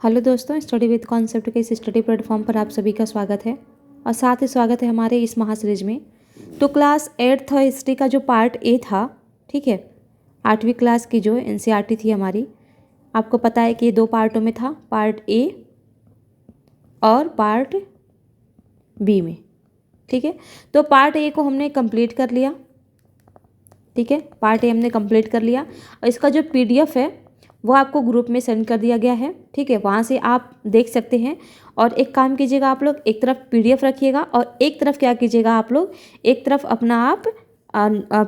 Hello दोस्तों, study with concept के इस स्टडी प्लेटफॉर्म पर आप सभी का स्वागत है और साथ ही स्वागत है हमारे इस महासीरीज में। तो क्लास 8th हिस्ट्री का जो पार्ट ए था, ठीक है, 8वीं क्लास की जो एनसीईआरटी थी हमारी, आपको पता है कि ये 2 पार्टों में था, पार्ट ए और पार्ट बी में। ठीक है, तो पार्ट ए को हमने कंप्लीट कर लिया। ठीक है, पार्ट ए हमने कंप्लीट कर लिया और इसका जो पीडीएफ है वो आपको ग्रुप में सेंड कर दिया गया है। ठीक है, वहाँ से आप देख सकते हैं। और एक काम कीजिएगा, आप लोग एक तरफ पीडीएफ रखिएगा और एक तरफ क्या कीजिएगा, आप लोग एक तरफ अपना आप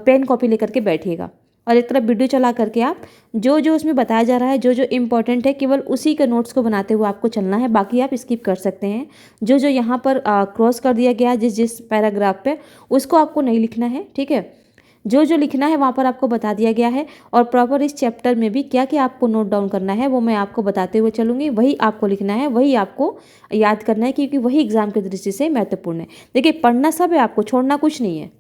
पेन कॉपी लेकर के बैठिएगा और एक तरफ वीडियो चला करके आप जो जो उसमें बताया जा रहा है, जो जो इम्पोर्टेंट है, केवल उसी के नोट्स को बनाते हुए आपको चलना है। बाकी आप स्किप कर सकते हैं। जो जो यहाँ पर क्रॉस कर दिया गया है जिस जिस पैराग्राफ पे, उसको आपको नहीं लिखना है। ठीक है, जो जो लिखना है वहाँ पर आपको बता दिया गया है और प्रॉपर इस चैप्टर में भी क्या क्या आपको नोट डाउन करना है वो मैं आपको बताते हुए चलूँगी। वही आपको लिखना है, वही आपको याद करना है, क्योंकि वही एग्जाम की दृष्टि से महत्वपूर्ण है। देखिए, पढ़ना सब है, आपको छोड़ना कुछ नहीं है,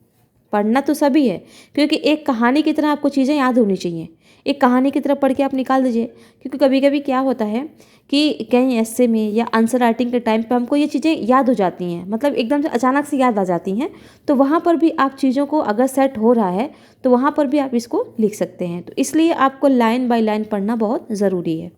पढ़ना तो सभी है, क्योंकि एक कहानी की तरह आपको चीज़ें याद होनी चाहिए। एक कहानी की तरह पढ़ के आप निकाल दीजिए, क्योंकि कभी कभी क्या होता है कि कहीं ऐसे में या आंसर राइटिंग के टाइम पे हमको ये चीज़ें याद हो जाती हैं, मतलब एकदम से अचानक से याद आ जाती हैं। तो वहाँ पर भी आप चीज़ों को अगर सेट हो रहा है तो वहाँ पर भी आप इसको लिख सकते हैं। तो इसलिए आपको लाइन बाय लाइन पढ़ना बहुत ज़रूरी है।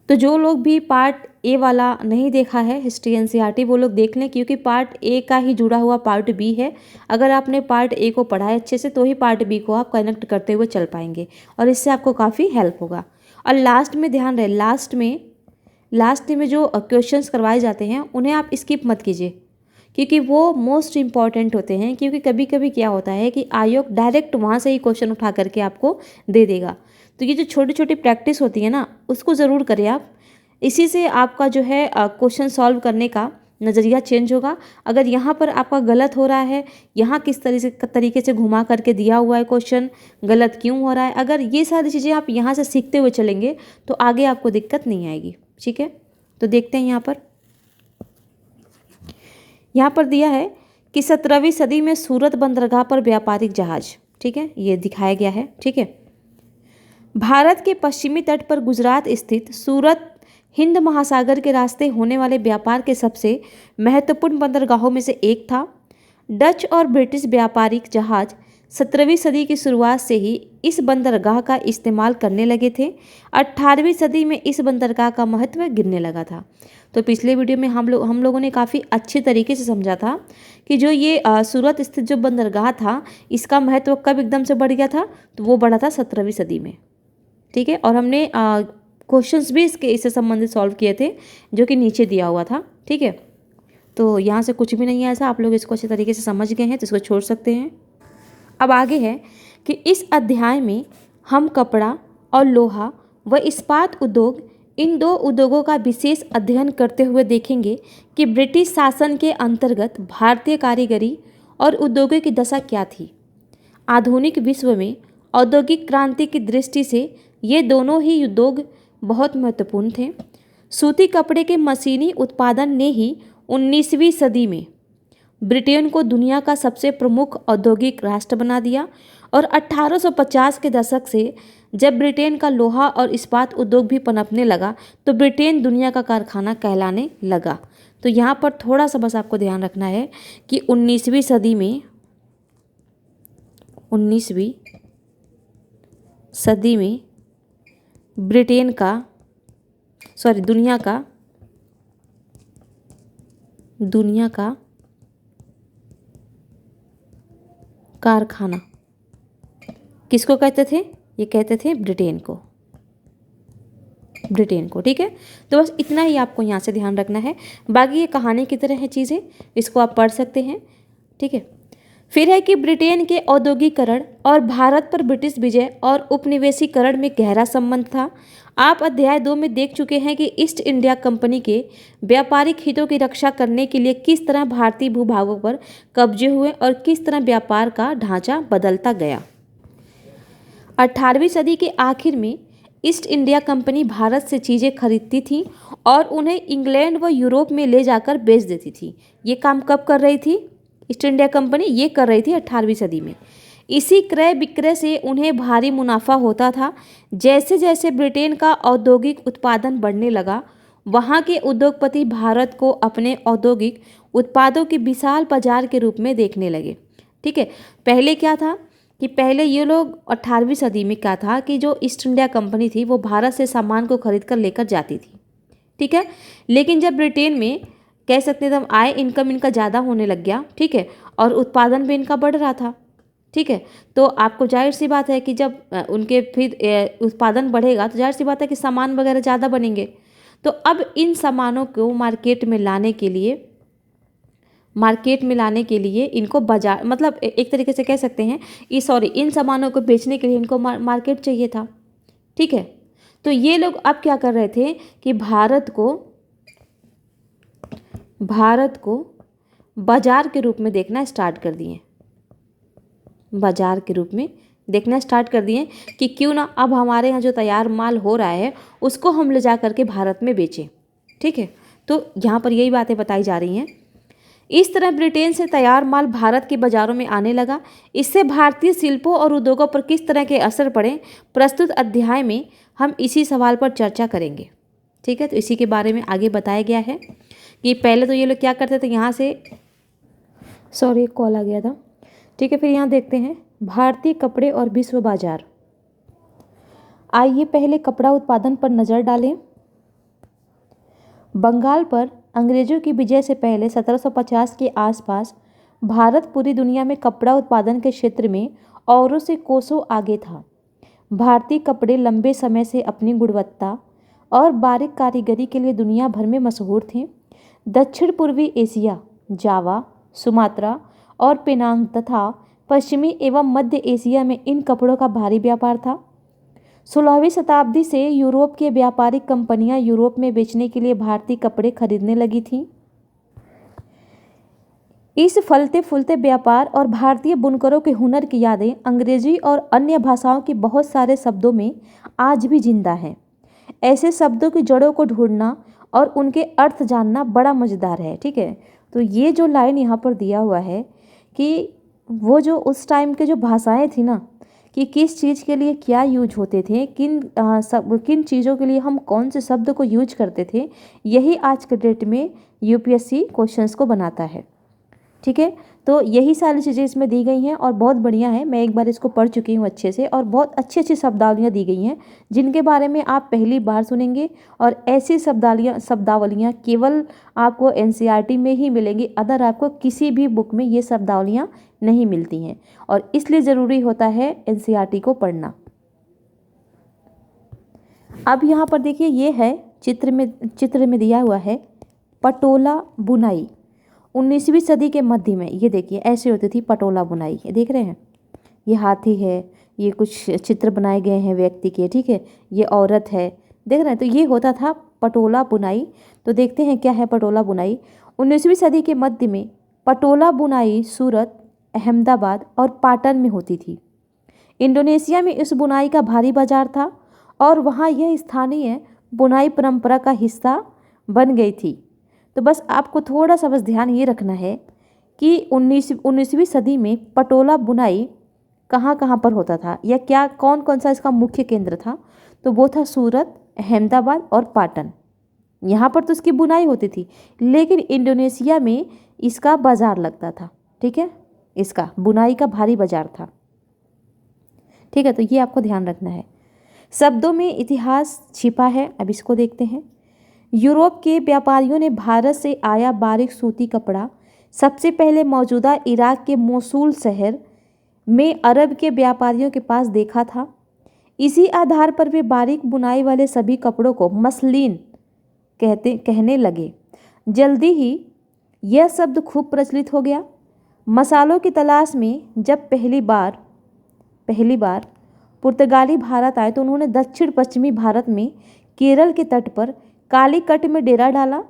तो जो लोग भी पार्ट ए वाला नहीं देखा है हिस्ट्री एनसीईआरटी, वो लोग देख लें, क्योंकि पार्ट ए का ही जुड़ा हुआ पार्ट बी है। अगर आपने पार्ट ए को पढ़ा है अच्छे से तो ही पार्ट बी को आप कनेक्ट करते हुए चल पाएंगे और इससे आपको काफ़ी हेल्प होगा। और लास्ट में ध्यान रहे, लास्ट में जो क्वेश्चंस करवाए जाते हैं उन्हें आप स्किप मत कीजिए, क्योंकि वो मोस्ट इम्पॉर्टेंट होते हैं। क्योंकि कभी कभी क्या होता है कि आयोग डायरेक्ट वहाँ से ही क्वेश्चन उठा करके आपको दे देगा। तो ये जो छोटी छोटी प्रैक्टिस होती है ना, उसको ज़रूर करें आप। इसी से आपका जो है क्वेश्चन सॉल्व करने का नज़रिया चेंज होगा। अगर यहाँ पर आपका गलत हो रहा है, यहाँ किस तरीके से घुमा करके दिया हुआ है क्वेश्चन, गलत क्यों हो रहा है, अगर ये सारी चीज़ें आप यहाँ से सीखते हुए चलेंगे तो आगे आपको दिक्कत नहीं आएगी। ठीक है, तो देखते हैं यहाँ पर दिया है कि 17वीं सदी में सूरत बंदरगाह पर व्यापारिक जहाज, ठीक है, ये दिखाया गया है। ठीक है, भारत के पश्चिमी तट पर गुजरात स्थित सूरत हिंद महासागर के रास्ते होने वाले व्यापार के सबसे महत्वपूर्ण बंदरगाहों में से एक था। डच और ब्रिटिश व्यापारिक जहाज 17वीं सदी की शुरुआत से ही इस बंदरगाह का इस्तेमाल करने लगे थे। 18वीं सदी में इस बंदरगाह का महत्व गिरने लगा था। तो पिछले वीडियो में हम लोगों ने काफ़ी अच्छे तरीके से समझा था कि जो ये सूरत स्थित जो बंदरगाह था, इसका महत्व कब एकदम से बढ़ गया था, तो वो बढ़ा था 17वीं सदी में। ठीक है, और हमने क्वेश्चंस भी इससे संबंधित सॉल्व किए थे, जो कि नीचे दिया हुआ था। ठीक है, तो यहाँ से कुछ भी नहीं है ऐसा, आप लोग इसको अच्छे तरीके से समझ गए हैं तो इसको छोड़ सकते हैं। अब आगे है कि इस अध्याय में हम कपड़ा और लोहा व इस्पात उद्योग, इन 2 उद्योगों का विशेष अध्ययन करते हुए देखेंगे कि ब्रिटिश शासन के अंतर्गत भारतीय कारीगरी और उद्योगों की दशा क्या थी। आधुनिक विश्व में औद्योगिक क्रांति की दृष्टि से ये दोनों ही उद्योग बहुत महत्वपूर्ण थे। सूती कपड़े के मशीनी उत्पादन ने ही 19वीं सदी में ब्रिटेन को दुनिया का सबसे प्रमुख औद्योगिक राष्ट्र बना दिया और 1850 के दशक से जब ब्रिटेन का लोहा और इस्पात उद्योग भी पनपने लगा तो ब्रिटेन दुनिया का कारखाना कहलाने लगा। तो यहाँ पर थोड़ा सा बस आपको ध्यान रखना है कि 19वीं सदी में ब्रिटेन का दुनिया का कारखाना किसको कहते थे? ये कहते थे ब्रिटेन को। ठीक है, तो बस इतना ही आपको यहाँ से ध्यान रखना है। बाकी ये कहानी की तरह है चीज़ें, इसको आप पढ़ सकते हैं। ठीक है, फिर है कि ब्रिटेन के औद्योगिकरण और भारत पर ब्रिटिश विजय और उपनिवेशीकरण में गहरा संबंध था। आप अध्याय 2 में देख चुके हैं कि ईस्ट इंडिया कंपनी के व्यापारिक हितों की रक्षा करने के लिए किस तरह भारतीय भूभागों पर कब्जे हुए और किस तरह व्यापार का ढांचा बदलता गया। 18वीं सदी के आखिर में ईस्ट इंडिया कंपनी भारत से चीज़ें खरीदती थी और उन्हें इंग्लैंड व यूरोप में ले जाकर बेच देती थी। ये काम कब कर रही थी ईस्ट इंडिया कंपनी? ये कर रही थी 18वीं सदी में। इसी क्रय विक्रय से उन्हें भारी मुनाफा होता था। जैसे जैसे ब्रिटेन का औद्योगिक उत्पादन बढ़ने लगा, वहाँ के उद्योगपति भारत को अपने औद्योगिक उत्पादों के विशाल बाजार के रूप में देखने लगे। ठीक है, पहले क्या था कि पहले ये लोग 18वीं सदी में क्या था कि जो ईस्ट इंडिया कंपनी थी वो भारत से सामान को खरीद कर लेकर जाती थी। ठीक है, लेकिन जब ब्रिटेन में कह सकते हैं तब आय इनकम इनका ज़्यादा होने लग गया। ठीक है, और उत्पादन भी इनका बढ़ रहा था। ठीक है, तो आपको जाहिर सी बात है कि जब उनके फिर उत्पादन बढ़ेगा तो जाहिर सी बात है कि सामान वगैरह ज़्यादा बनेंगे। तो अब इन सामानों को मार्केट में लाने के लिए इनको बाजार मतलब एक तरीके से कह सकते हैं इन सामानों को बेचने के लिए इनको मार्केट चाहिए था। ठीक है, तो ये लोग अब क्या कर रहे थे कि भारत को बाजार के रूप में देखना स्टार्ट कर दिए। बाजार के रूप में देखना स्टार्ट कर दिए कि क्यों ना अब हमारे यहाँ जो तैयार माल हो रहा है उसको हम ले जा करके भारत में बेचें। ठीक है, तो यहाँ पर यही बातें बताई जा रही हैं। इस तरह ब्रिटेन से तैयार माल भारत के बाज़ारों में आने लगा। इससे भारतीय शिल्पों और उद्योगों पर किस तरह के असर पड़े, प्रस्तुत अध्याय में हम इसी सवाल पर चर्चा करेंगे। ठीक है, तो इसी के बारे में आगे बताया गया है कि पहले तो ये लोग क्या करते थे, यहाँ से एक कॉल आ गया था। ठीक है, फिर यहाँ देखते हैं भारतीय कपड़े और विश्व बाजार। आइए पहले कपड़ा उत्पादन पर नज़र डालें। बंगाल पर अंग्रेजों की विजय से पहले 1750 के आसपास भारत पूरी दुनिया में कपड़ा उत्पादन के क्षेत्र में औरों से कोसों आगे था। भारतीय कपड़े लंबे समय से अपनी गुणवत्ता और बारीक कारीगरी के लिए दुनिया भर में मशहूर थे। दक्षिण पूर्वी एशिया, जावा, सुमात्रा और पेनांग तथा पश्चिमी एवं मध्य एशिया में इन कपड़ों का भारी व्यापार था। 16वीं शताब्दी से यूरोप के व्यापारिक कंपनियां यूरोप में बेचने के लिए भारतीय कपड़े खरीदने लगी थीं। इस फलते फूलते व्यापार और भारतीय बुनकरों के हुनर की यादें अंग्रेजी और अन्य भाषाओं के बहुत सारे शब्दों में आज भी जिंदा हैं। ऐसे शब्दों की जड़ों को ढूंढना और उनके अर्थ जानना बड़ा मज़ेदार है। ठीक है, तो ये जो लाइन यहाँ पर दिया हुआ है कि वो जो उस टाइम के जो भाषाएं थी ना, कि किस चीज़ के लिए क्या यूज होते थे, किन चीज़ों के लिए हम कौन से शब्द को यूज करते थे, यही आज के डेट में यूपीएससी क्वेश्चंस को बनाता है। ठीक है, तो यही सारी चीज़ें इसमें दी गई हैं और बहुत बढ़िया है। मैं एक बार इसको पढ़ चुकी हूँ अच्छे से और बहुत अच्छी अच्छी शब्दावलियाँ दी गई हैं जिनके बारे में आप पहली बार सुनेंगे। और ऐसी शब्दावलियाँ केवल आपको एनसीईआरटी में ही मिलेंगी, अदर आपको किसी भी बुक में ये शब्दावलियाँ नहीं मिलती हैं और इसलिए ज़रूरी होता है एनसीईआरटी को पढ़ना। अब यहाँ पर देखिए ये है चित्र में दिया हुआ है पटोला बुनाई। 19वीं सदी के मध्य में ये देखिए ऐसे होती थी पटोला बुनाई। ये देख रहे हैं, ये हाथी है, ये कुछ चित्र बनाए गए हैं व्यक्ति के। ठीक है, ये औरत है, देख रहे हैं। तो ये होता था पटोला बुनाई। तो देखते हैं क्या है पटोला बुनाई। 19वीं सदी के मध्य में पटोला बुनाई सूरत, अहमदाबाद और पाटन में होती थी। इंडोनेशिया में इस बुनाई का भारी बाजार था और वहाँ यह स्थानीय बुनाई परंपरा का हिस्सा बन गई थी। तो बस आपको थोड़ा सा बस ध्यान ये रखना है कि 19वीं सदी में पटोला बुनाई कहाँ कहाँ पर होता था या क्या कौन कौन सा इसका मुख्य केंद्र था। तो वो था सूरत, अहमदाबाद और पाटन। यहाँ पर तो इसकी बुनाई होती थी, लेकिन इंडोनेशिया में इसका बाजार लगता था। ठीक है, इसका बुनाई का भारी बाजार था। ठीक है, तो ये आपको ध्यान रखना है। शब्दों में इतिहास छिपा है, अब इसको देखते हैं। यूरोप के व्यापारियों ने भारत से आया बारीक सूती कपड़ा सबसे पहले मौजूदा इराक के मोसूल शहर में अरब के व्यापारियों के पास देखा था। इसी आधार पर वे बारीक बुनाई वाले सभी कपड़ों को मसलिन कहने लगे। जल्दी ही यह शब्द खूब प्रचलित हो गया। मसालों की तलाश में जब पहली बार पुर्तगाली भारत आए तो उन्होंने दक्षिण पश्चिमी भारत में केरल के तट पर कालीकट में डेरा डाला।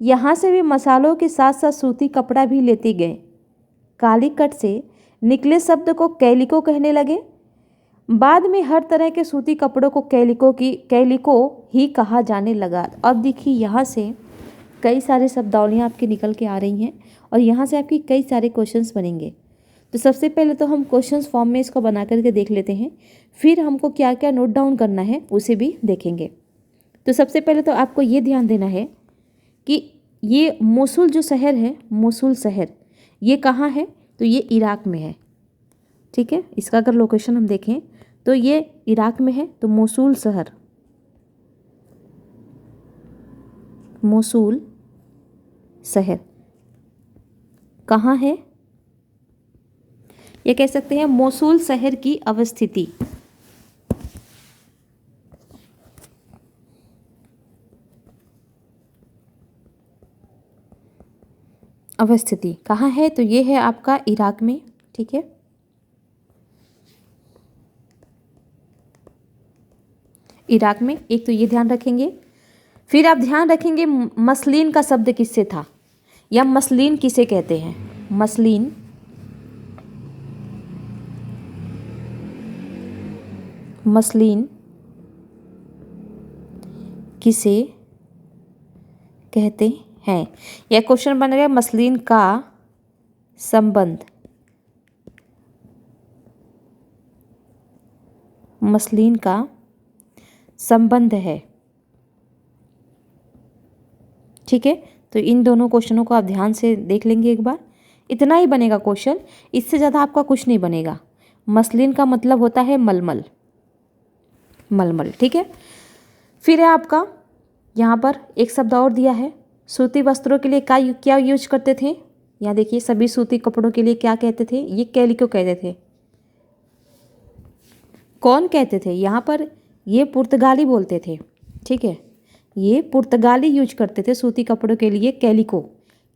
यहाँ से वे मसालों के साथ साथ सूती कपड़ा भी लेते गए। कालीकट से निकले शब्द को कैलिको कहने लगे। बाद में हर तरह के सूती कपड़ों को कैलिको ही कहा जाने लगा। अब देखिए यहाँ से कई सारे शब्दावलियाँ आपकी निकल के आ रही हैं और यहाँ से आपकी कई सारे क्वेश्चंस बनेंगे। तो सबसे पहले तो हम क्वेश्चंस फॉर्म में इसको बना करके देख लेते हैं, फिर हमको क्या क्या नोट डाउन करना है उसे भी देखेंगे। तो सबसे पहले तो आपको ये ध्यान देना है कि ये मोसुल जो शहर है, मोसुल शहर ये कहाँ है, तो ये इराक में है। ठीक है, इसका अगर लोकेशन हम देखें तो ये इराक में है। तो मोसुल शहर, मोसुल शहर कहाँ है, ये कह सकते हैं मोसुल शहर की अवस्थिति। अवस्थिति कहाँ है, तो ये है आपका इराक में। ठीक है, इराक में, एक तो ये ध्यान रखेंगे। फिर आप ध्यान रखेंगे मसलिन का शब्द किससे था, या मसलिन किसे कहते हैं। मसलिन, मसलिन किसे कहते हैं। यह क्वेश्चन बन गया मसलिन का संबंध, मसलिन का संबंध है। ठीक है, तो इन दोनों क्वेश्चनों को आप ध्यान से देख लेंगे एक बार। इतना ही बनेगा क्वेश्चन, इससे ज़्यादा आपका कुछ नहीं बनेगा। मसलिन का मतलब होता है मलमल, मलमल। ठीक है, फिर है आपका यहाँ पर एक शब्द और दिया है, सूती वस्त्रों के लिए क्या यूज करते थे। यहाँ देखिए, सभी सूती कपड़ों के लिए क्या कहते थे, ये कैलिको कहते थे। कौन कहते थे, यहाँ पर ये पुर्तगाली बोलते थे। ठीक है, ये पुर्तगाली यूज करते थे सूती कपड़ों के लिए कैलिको।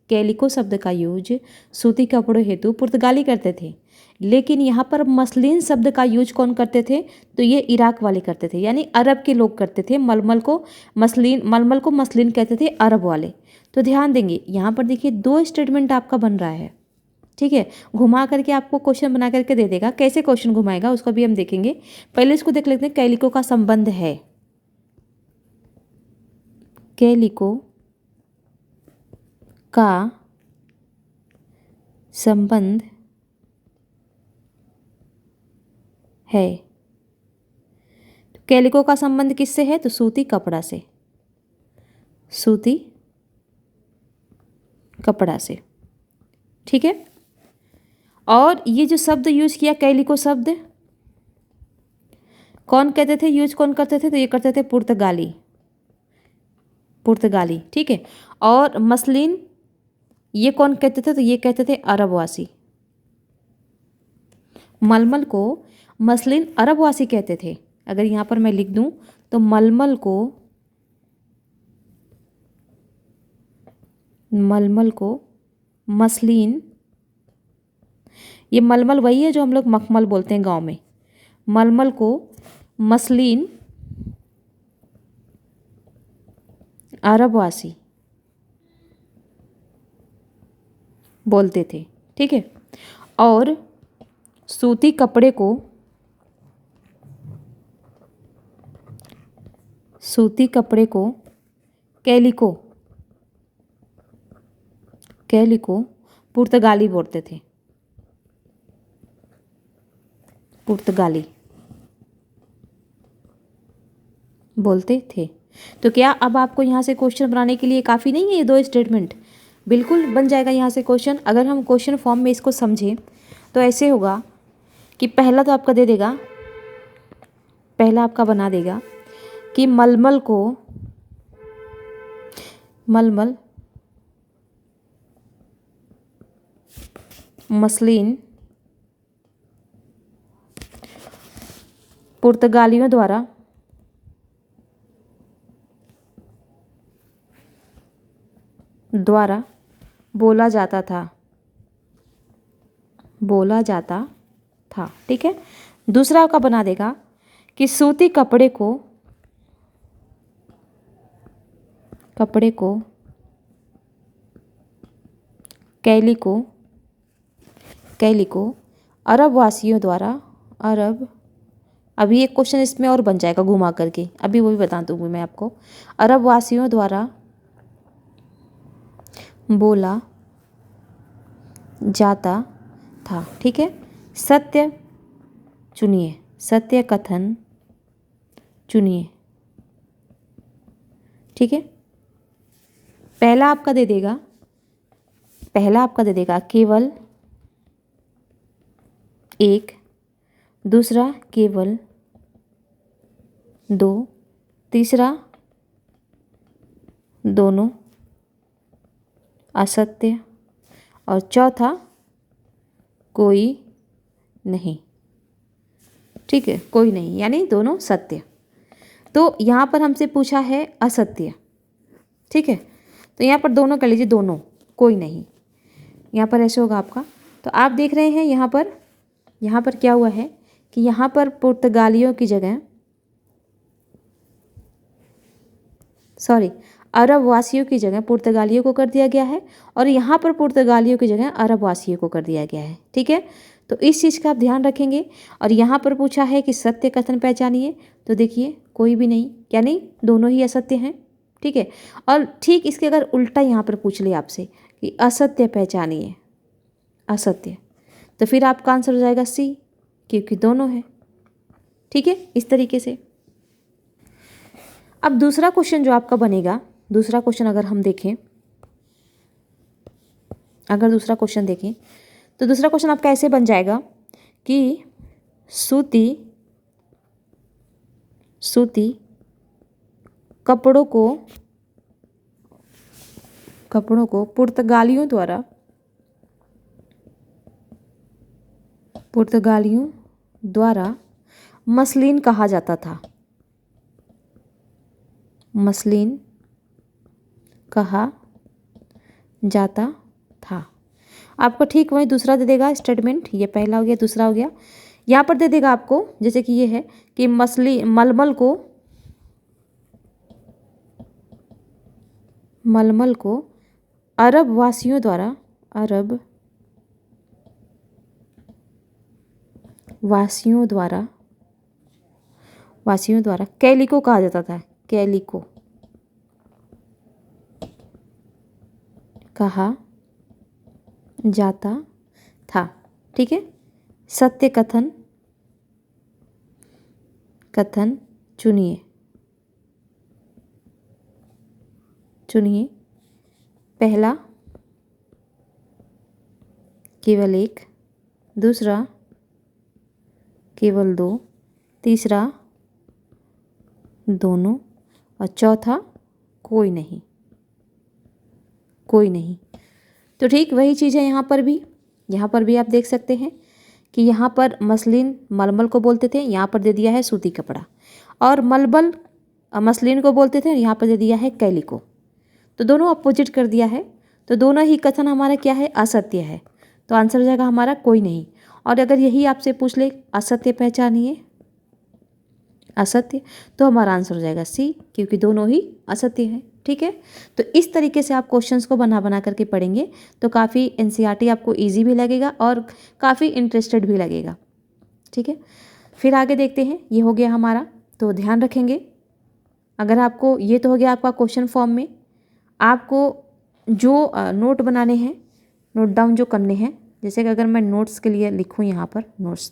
कैलिको शब्द का यूज सूती कपड़ों हेतु पुर्तगाली करते थे। लेकिन यहाँ पर मसलिन शब्द का यूज कौन करते थे, तो ये इराक वाले करते थे, यानी अरब के लोग करते थे। मलमल को मसलिन कहते थे अरब वाले। तो ध्यान देंगे, यहाँ पर देखिए दो स्टेटमेंट आपका बन रहा है। ठीक है, घुमा करके आपको क्वेश्चन बना करके दे देगा। कैसे क्वेश्चन घुमाएगा उसको भी हम देखेंगे। पहले इसको देख लेते हैं, कैलिको का संबंध है। कैलिको का संबंध है। कैलिको का संबंध किससे है, तो सूती कपड़ा से, सूती कपड़ा से। ठीक है, और ये जो शब्द यूज किया कैलिको शब्द, कौन कहते थे, यूज कौन करते थे, तो ये करते थे पुर्तगाली, पुर्तगाली। ठीक है, और मसलिन ये कौन कहते थे, तो ये कहते थे अरबवासी। मलमल को मसलिन अरबवासी कहते थे। अगर यहाँ पर मैं लिख दूँ तो मलमल को मसलिन, ये मलमल वही है जो हम लोग मखमल बोलते हैं गांव में। मलमल को मसलिन अरबवासी बोलते थे। ठीक है, और सूती कपड़े को, सूती कपड़े को कैलिको, कैलिको पुर्तगाली बोलते थे, पुर्तगाली बोलते थे। तो क्या अब आपको यहाँ से क्वेश्चन बनाने के लिए काफ़ी नहीं है ये दो स्टेटमेंट, बिल्कुल बन जाएगा यहाँ से क्वेश्चन। अगर हम क्वेश्चन फॉर्म में इसको समझें तो ऐसे होगा कि पहला तो आपका दे देगा, पहला आपका बना देगा कि मलमल को, मलमल मसलिन पुर्तगालियों द्वारा बोला जाता था, बोला जाता था। ठीक है, दूसरा का बना देगा कि सूती कपड़े को, कपड़े को कैलिको, कैलिको अरब वासियों द्वारा, अरब, अभी एक क्वेश्चन इसमें और बन जाएगा घुमा करके, अभी वो भी बता दूंगी मैं आपको। अरब वासियों द्वारा बोला जाता था। ठीक है, सत्य चुनिए, सत्य कथन चुनिए। ठीक है, पहला आपका दे देगा केवल एक, दूसरा केवल दो, तीसरा दोनों असत्य और चौथा कोई नहीं। ठीक है, कोई नहीं यानी दोनों सत्य। तो यहाँ पर हमसे पूछा है असत्य। ठीक है, तो यहाँ पर दोनों कर लीजिए, दोनों, कोई नहीं। यहाँ पर ऐसे होगा आपका। तो आप देख रहे हैं यहाँ पर क्या हुआ है कि यहाँ पर पुर्तगालियों की जगह अरब वासियों की जगह पुर्तगालियों को कर दिया गया है और यहाँ पर पुर्तगालियों की जगह अरब वासियों को कर दिया गया है। ठीक है, तो इस चीज़ का आप ध्यान रखेंगे। और यहाँ पर पूछा है कि सत्य कथन पहचानिए, तो देखिए कोई भी नहीं, यानी दोनों ही असत्य हैं। ठीक है, और ठीक इसके अगर उल्टा यहाँ पर पूछ ले आपसे कि असत्य पहचानिए, असत्य, तो फिर आपका आंसर हो जाएगा सी, क्योंकि दोनों है। ठीक है, इस तरीके से। अब दूसरा क्वेश्चन जो आपका बनेगा, दूसरा क्वेश्चन अगर हम देखें, तो दूसरा क्वेश्चन आपका ऐसे बन जाएगा कि सूती कपड़ों को पुर्तगालियों द्वारा मसलिन कहा जाता था। मसलिन कहा जाता था। आपको ठीक वही दूसरा दे देगा स्टेटमेंट, ये पहला हो गया, दूसरा हो गया। यहाँ पर दे देगा आपको, जैसे कि ये है कि मलमल को अरब वासियों द्वारा कैलिको कहा जाता था। कैलिको कहा जाता था। ठीक है, सत्य कथन चुनिए। पहला केवल एक, दूसरा केवल दो, तीसरा दोनों और चौथा कोई नहीं। तो ठीक वही चीज़ है यहाँ पर भी आप देख सकते हैं कि यहाँ पर मसलिन मलमल को बोलते थे, यहाँ पर दे दिया है सूती कपड़ा, और मलमल मसलिन को बोलते थे, यहाँ पर दे दिया है कैलिको। तो दोनों अपोजिट कर दिया है, तो दोनों ही कथन हमारा क्या है, असत्य है। तो आंसर हो जाएगा हमारा कोई नहीं। और अगर यही आपसे पूछ ले असत्य पहचानिए, असत्य, तो हमारा आंसर हो जाएगा सी, क्योंकि दोनों ही असत्य हैं। ठीक है, तो इस तरीके से आप क्वेश्चंस को बना करके पढ़ेंगे तो काफ़ी एनसीईआरटी आपको इजी भी लगेगा और काफ़ी इंटरेस्टेड भी लगेगा। ठीक है, फिर आगे देखते हैं। ये हो गया हमारा, तो ध्यान रखेंगे। अगर आपको ये तो हो गया आपका क्वेश्चन फॉर्म में, आपको जो नोट बनाने हैं, नोट डाउन जो करने हैं, जैसे कि अगर मैं नोट्स के लिए लिखूँ यहाँ पर नोट्स,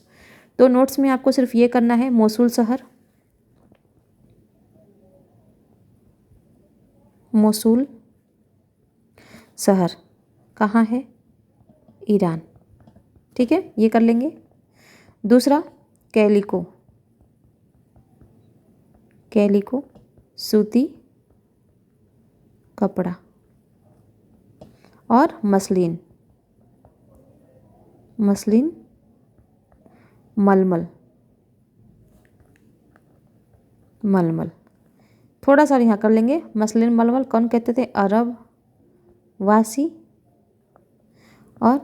तो नोट्स में आपको सिर्फ ये करना है, मोसुल शहर कहाँ है, ईरान। ठीक है, ये कर लेंगे। दूसरा कैलिको सूती कपड़ा, और मसलिन मलमल। थोड़ा सा यहाँ कर लेंगे, मसलिन मलमल कौन कहते थे, अरब वासी। और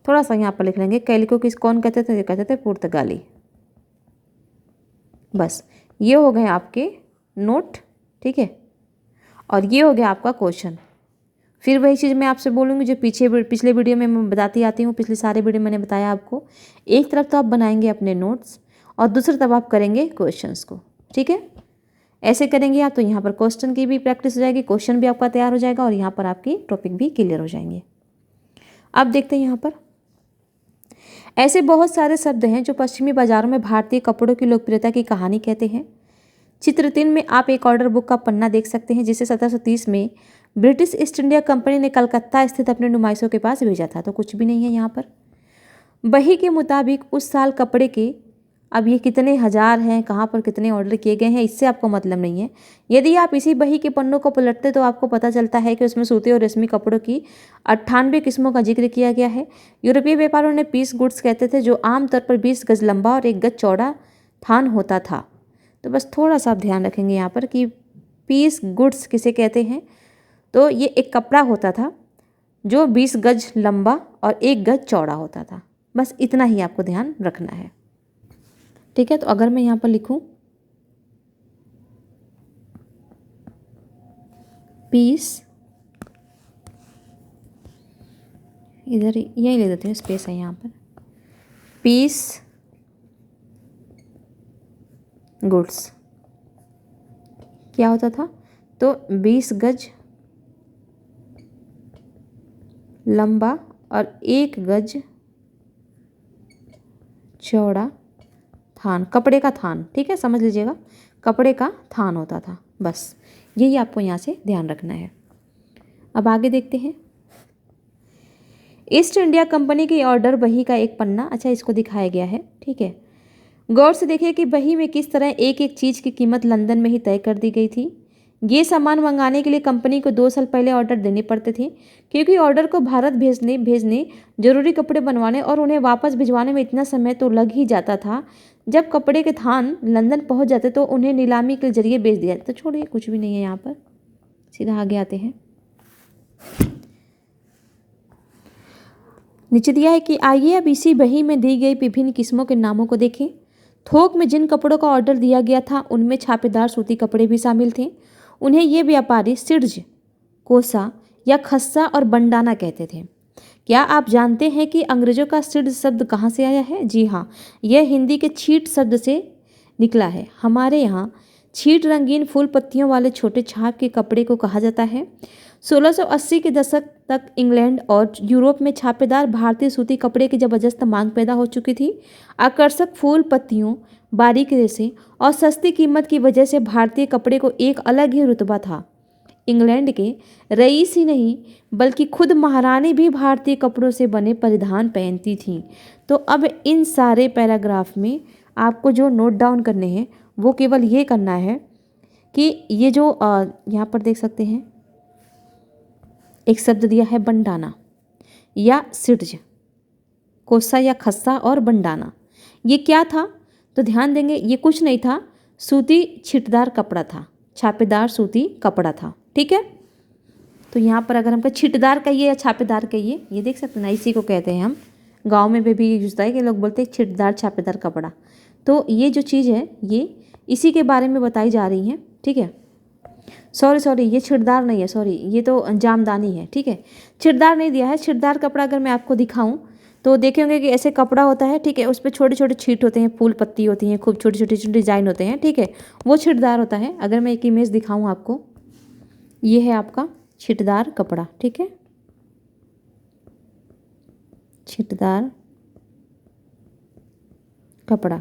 थोड़ा सा यहाँ पर लिख लेंगे कैलिको किस कौन कहते थे, कहते थे पुर्तगाली। बस ये हो गए आपके नोट। ठीक है, और ये हो गया आपका क्वेश्चन। फिर वही चीज़ मैं आपसे बोलूँगी जो पिछले वीडियो में मैं बताती आती हूँ, पिछले सारे वीडियो मैंने बताया आपको। एक तरफ तो आप बनाएंगे अपने नोट्स और दूसरी तरफ आप करेंगे क्वेश्चंस को। ठीक है, ऐसे करेंगे आप तो यहाँ पर क्वेश्चन की भी प्रैक्टिस हो जाएगी, क्वेश्चन भी आपका तैयार हो जाएगा और यहाँ पर आपकी टॉपिक भी क्लियर हो जाएंगे। अब देखते हैं यहाँ पर ऐसे बहुत सारे शब्द हैं जो पश्चिमी बाजारों में भारतीय कपड़ों की लोकप्रियता की कहानी कहते हैं। चित्र 3 में आप एक ऑर्डर बुक का पन्ना देख सकते हैं जिसे 1730 में ब्रिटिश ईस्ट इंडिया कंपनी ने कलकत्ता स्थित अपने नुमाइशों के पास भेजा था। तो कुछ भी नहीं है यहाँ पर। बही के मुताबिक उस साल कपड़े के, अब ये कितने हज़ार हैं, कहाँ पर कितने ऑर्डर किए गए हैं, इससे आपको मतलब नहीं है। यदि आप इसी बही के पन्नों को पलटते तो आपको पता चलता है कि उसमें सूती और रेशमी कपड़ों की 98 किस्मों का जिक्र किया गया है। यूरोपीय व्यापारियों ने पीस गुड्स कहते थे, जो आमतौर पर 20 गज लंबा और 1 गज चौड़ा थान होता था। तो बस थोड़ा सा आप ध्यान रखेंगे यहाँ पर कि पीस गुड्स किसे कहते हैं। तो ये एक कपड़ा होता था जो 20 गज लंबा और 1 गज चौड़ा होता था। बस इतना ही आपको ध्यान रखना है, ठीक है। तो अगर मैं यहाँ पर लिखूँ पीस, इधर यही ले देती हूँ, स्पेस है यहाँ पर, पीस गुड्स क्या होता था, तो 20 गज लंबा और 1 गज चौड़ा थान, कपड़े का थान, ठीक है, समझ लीजिएगा, कपड़े का थान होता था। बस यही आपको यहाँ से ध्यान रखना है। अब आगे देखते हैं। ईस्ट इंडिया कंपनी की ऑर्डर बही का एक पन्ना, अच्छा इसको दिखाया गया है, ठीक है। गौर से देखिए कि बही में किस तरह एक एक चीज़ की कीमत लंदन में ही तय कर दी गई थी। ये सामान मंगाने के लिए कंपनी को 2 साल पहले ऑर्डर देने पड़ते थे, क्योंकि ऑर्डर को भारत भेजने जरूरी कपड़े बनवाने और उन्हें वापस भिजवाने में इतना समय तो लग ही जाता था। जब कपड़े के थान लंदन पहुंच जाते तो उन्हें नीलामी के जरिए बेच दिया। तो छोड़िए, कुछ भी नहीं है यहाँ पर, सीधा आगे आते हैं। नीचे दिया है कि आइए अब इसी बही में दी गई विभिन्न किस्मों के नामों को देखें। थोक में जिन कपड़ों का ऑर्डर दिया गया था उनमें छापेदार सूती कपड़े भी शामिल थे। उन्हें ये व्यापारी सिर्ज, कोसा या खस्सा और बंडाना कहते थे। क्या आप जानते हैं कि अंग्रेजों का सिर्ज शब्द कहाँ से आया है? जी हाँ, यह हिंदी के छीट शब्द से निकला है। हमारे यहाँ छीट रंगीन फूल पत्तियों वाले छोटे छाप के कपड़े को कहा जाता है। 1680 के दशक तक इंग्लैंड और यूरोप में छापेदार भारतीय सूती कपड़े की जबरदस्त मांग पैदा हो चुकी थी। आकर्षक फूल पत्तियों, बारीक रेशे और सस्ती कीमत की वजह से भारतीय कपड़े को एक अलग ही रुतबा था। इंग्लैंड के रईस ही नहीं बल्कि खुद महारानी भी भारतीय कपड़ों से बने परिधान पहनती थीं। तो अब इन सारे पैराग्राफ में आपको जो नोट डाउन करने हैं वो केवल ये करना है कि ये जो यहाँ पर देख सकते हैं एक शब्द दिया है बंडाना या सिर्ज, कोसा या खस्सा और बंडाना, ये क्या था? तो ध्यान देंगे, ये कुछ नहीं था, सूती छिटदार कपड़ा था, छापेदार सूती कपड़ा था, ठीक है। तो यहाँ पर अगर हमको छिटदार कहिए या छापेदार कहिए, ये देख सकते हैं ना, इसी को कहते हैं हम, गांव में भी यूज होता है कि लोग बोलते हैं छिटदार छापेदार कपड़ा। तो ये जो चीज़ है ये इसी के बारे में बताई जा रही है, ठीक है। सॉरी ये छिटदार नहीं है, सॉरी ये तो जामदानी है, ठीक है। छिटदार नहीं दिया है। छिटदार कपड़ा अगर मैं आपको दिखाऊं तो देखे होंगे कि ऐसे कपड़ा होता है, ठीक है, उस पर छोटे छोटे छीट होते हैं, फूल पत्ती होती हैं, खूब छोटे छोटे डिजाइन होते हैं, ठीक है, वो छिटदार होता है। अगर मैं एक इमेज दिखाऊं आपको, ये है आपका छिटदार कपड़ा, ठीक है, छिटदार कपड़ा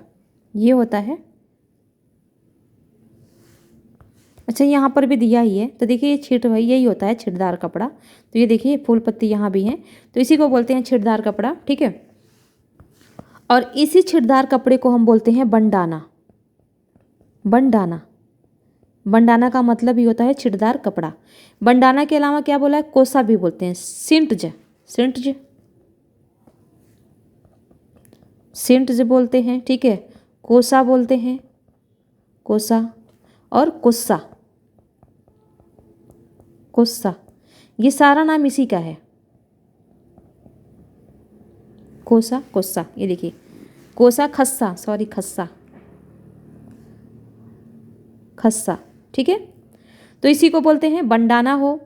ये होता है। अच्छा यहाँ पर भी दिया ही है, तो देखिए ये छिट भाई यही होता है छिटदार कपड़ा। तो ये देखिए फूल पत्ती यहाँ भी हैं, तो इसी को बोलते हैं छिटदार कपड़ा, ठीक है। और इसी छिटदार कपड़े को हम बोलते हैं बंडाना। बंडाना, बंडाना का मतलब ही होता है छिटदार कपड़ा। बंडाना के अलावा क्या बोला है? कोसा भी बोलते हैं, सिंटज, सिंटज, सिंटज बोलते हैं, ठीक है, कोसा बोलते हैं, कोसा, और कुस्सा, कुस्सा, ये सारा नाम इसी का है, कोसा, कुस्सा। ये देखिए कोसा, खस्सा, सॉरी खस्सा, खस्सा, ठीक है। तो इसी को बोलते हैं बंडाना हो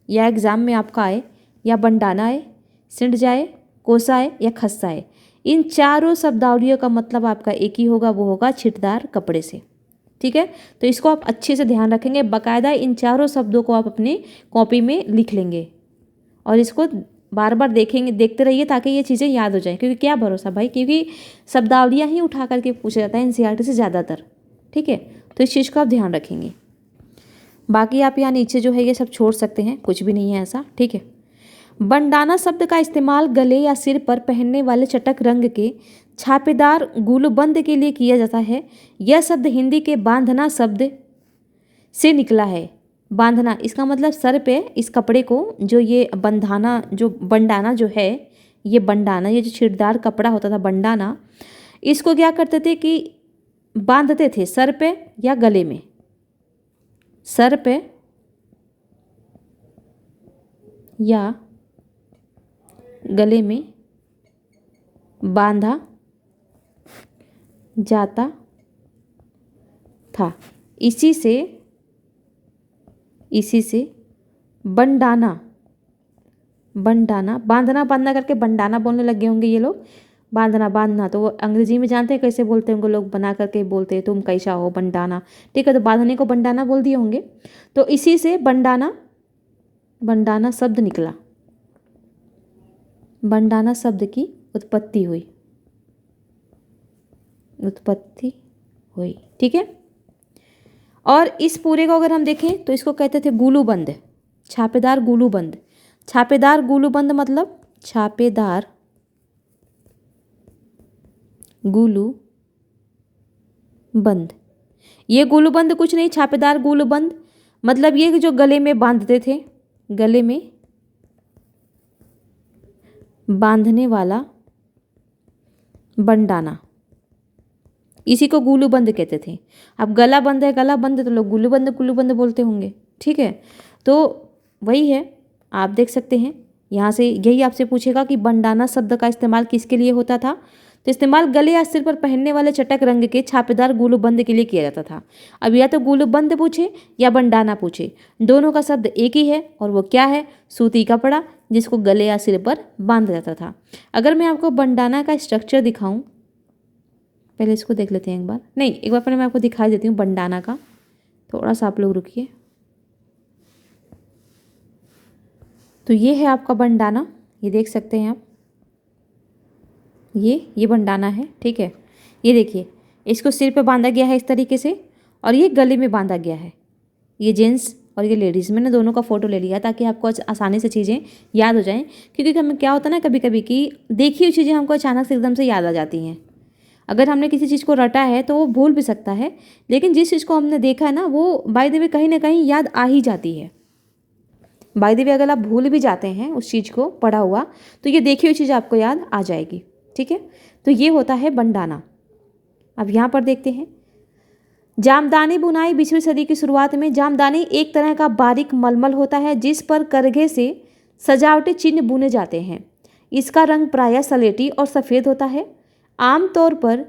या एग्जाम में आपका आए या बंडाना आए, सिंट जाए, कोसा आए या खस्सा आए, इन चारों शब्दावलियों का मतलब आपका एक ही होगा, वो होगा छिटदार कपड़े से, ठीक है। तो इसको आप अच्छे से ध्यान रखेंगे, बाकायदा इन चारों शब्दों को आप अपनी कॉपी में लिख लेंगे और इसको बार बार देखेंगे, देखते रहिए ताकि ये चीज़ें याद हो जाएं, क्योंकि क्या भरोसा भाई, क्योंकि शब्दावलियाँ ही उठा करके पूछा जाता है एनसीईआरटी से ज़्यादातर। ठीक है, तो इस चीज़ का आप ध्यान रखेंगे। बाकी आप यहाँ नीचे जो है ये सब छोड़ सकते हैं, कुछ भी नहीं है ऐसा। ठीक है, बंडाना शब्द का इस्तेमाल गले या सिर पर पहनने वाले चटक रंग के छापेदार गुलबंद के लिए किया जाता है। यह शब्द हिंदी के बांधना शब्द से निकला है। बांधना, इसका मतलब सर पे इस कपड़े को जो ये बंधाना, जो बंडाना जो है, ये बंडाना, ये जो छिटदार कपड़ा होता था बंडाना, इसको क्या करते थे कि बांधते थे सर पे या गले में। सर पे या गले में बांधा जाता था। इसी से बंडाना, बांधना करके बंडाना बोलने लगे होंगे ये लोग। बांधना तो वो अंग्रेजी में जानते हैं कैसे बोलते हैं, उनको लोग बना करके बोलते हैं तुम कैसा हो, बंडाना। ठीक है, तो बांधने को बंडाना बोल दिए होंगे, तो इसी से बंडाना शब्द निकला। बंडाना शब्द की उत्पत्ति हुई। ठीक है, और इस पूरे को अगर हम देखें तो इसको कहते थे गुलूबंद, छापेदार गुलूबंद। छापेदार गुलूबंद मतलब छापेदार गुलूबंद। ये गुलूबंद कुछ नहीं, छापेदार गुलूबंद मतलब ये जो गले में बांधते थे, गले में बांधने वाला बंडाना, इसी को गुलूबंद कहते थे। अब गला बंद है तो लोग गुलूबंद बोलते होंगे। ठीक है, तो वही है, आप देख सकते हैं यहाँ से यही आपसे पूछेगा कि बंडाना शब्द का इस्तेमाल किसके लिए होता था, तो इस्तेमाल गले या सिर पर पहनने वाले चटक रंग के छापेदार गुलूबंद के लिए किया जाता था। अब या तो गुलूबंद पूछे या बंडाना पूछे, दोनों का शब्द एक ही है, और वो क्या है, सूती कपड़ा जिसको गले या सिर पर बांधा जाता था। अगर मैं आपको बंडाना का स्ट्रक्चर दिखाऊं, पहले इसको देख लेते हैं एक बार, नहीं एक बार पहले मैं आपको दिखा देती हूँ बंडाना का, थोड़ा सा आप लोग रुकिए। तो ये है आपका बंडाना, ये देख सकते हैं आप, ये बंडाना है। ठीक है, ये देखिए इसको सिर पे बांधा गया है इस तरीके से, और ये गले में बांधा गया है। ये जेंट्स और ये लेडीज़, मैंने दोनों का फ़ोटो ले लिया ताकि आपको आसानी से चीज़ें याद हो जाएं, क्योंकि हमें क्या होता है ना कभी कभी कि देखी हुई चीज़ें हमको अचानक से एकदम से याद आ जाती हैं। अगर हमने किसी चीज़ को रटा है तो वो भूल भी सकता है, लेकिन जिस चीज़ को हमने देखा है ना वो बाय द वे कहीं ना कहीं याद आ ही जाती है। बाय द वे अगर आप भूल भी जाते हैं उस चीज़ को पढ़ा हुआ, तो ये देखी हुई चीज़ आपको याद आ जाएगी। ठीक है, तो ये होता है बंडाना। अब यहाँ पर देखते हैं, जामदानी बुनाई 20वीं सदी की शुरुआत में। जामदानी एक तरह का बारीक मलमल होता है जिस पर करघे से सजावटी चिन्ह बुने जाते हैं। इसका रंग प्रायः सलेटी और सफ़ेद होता है। आमतौर पर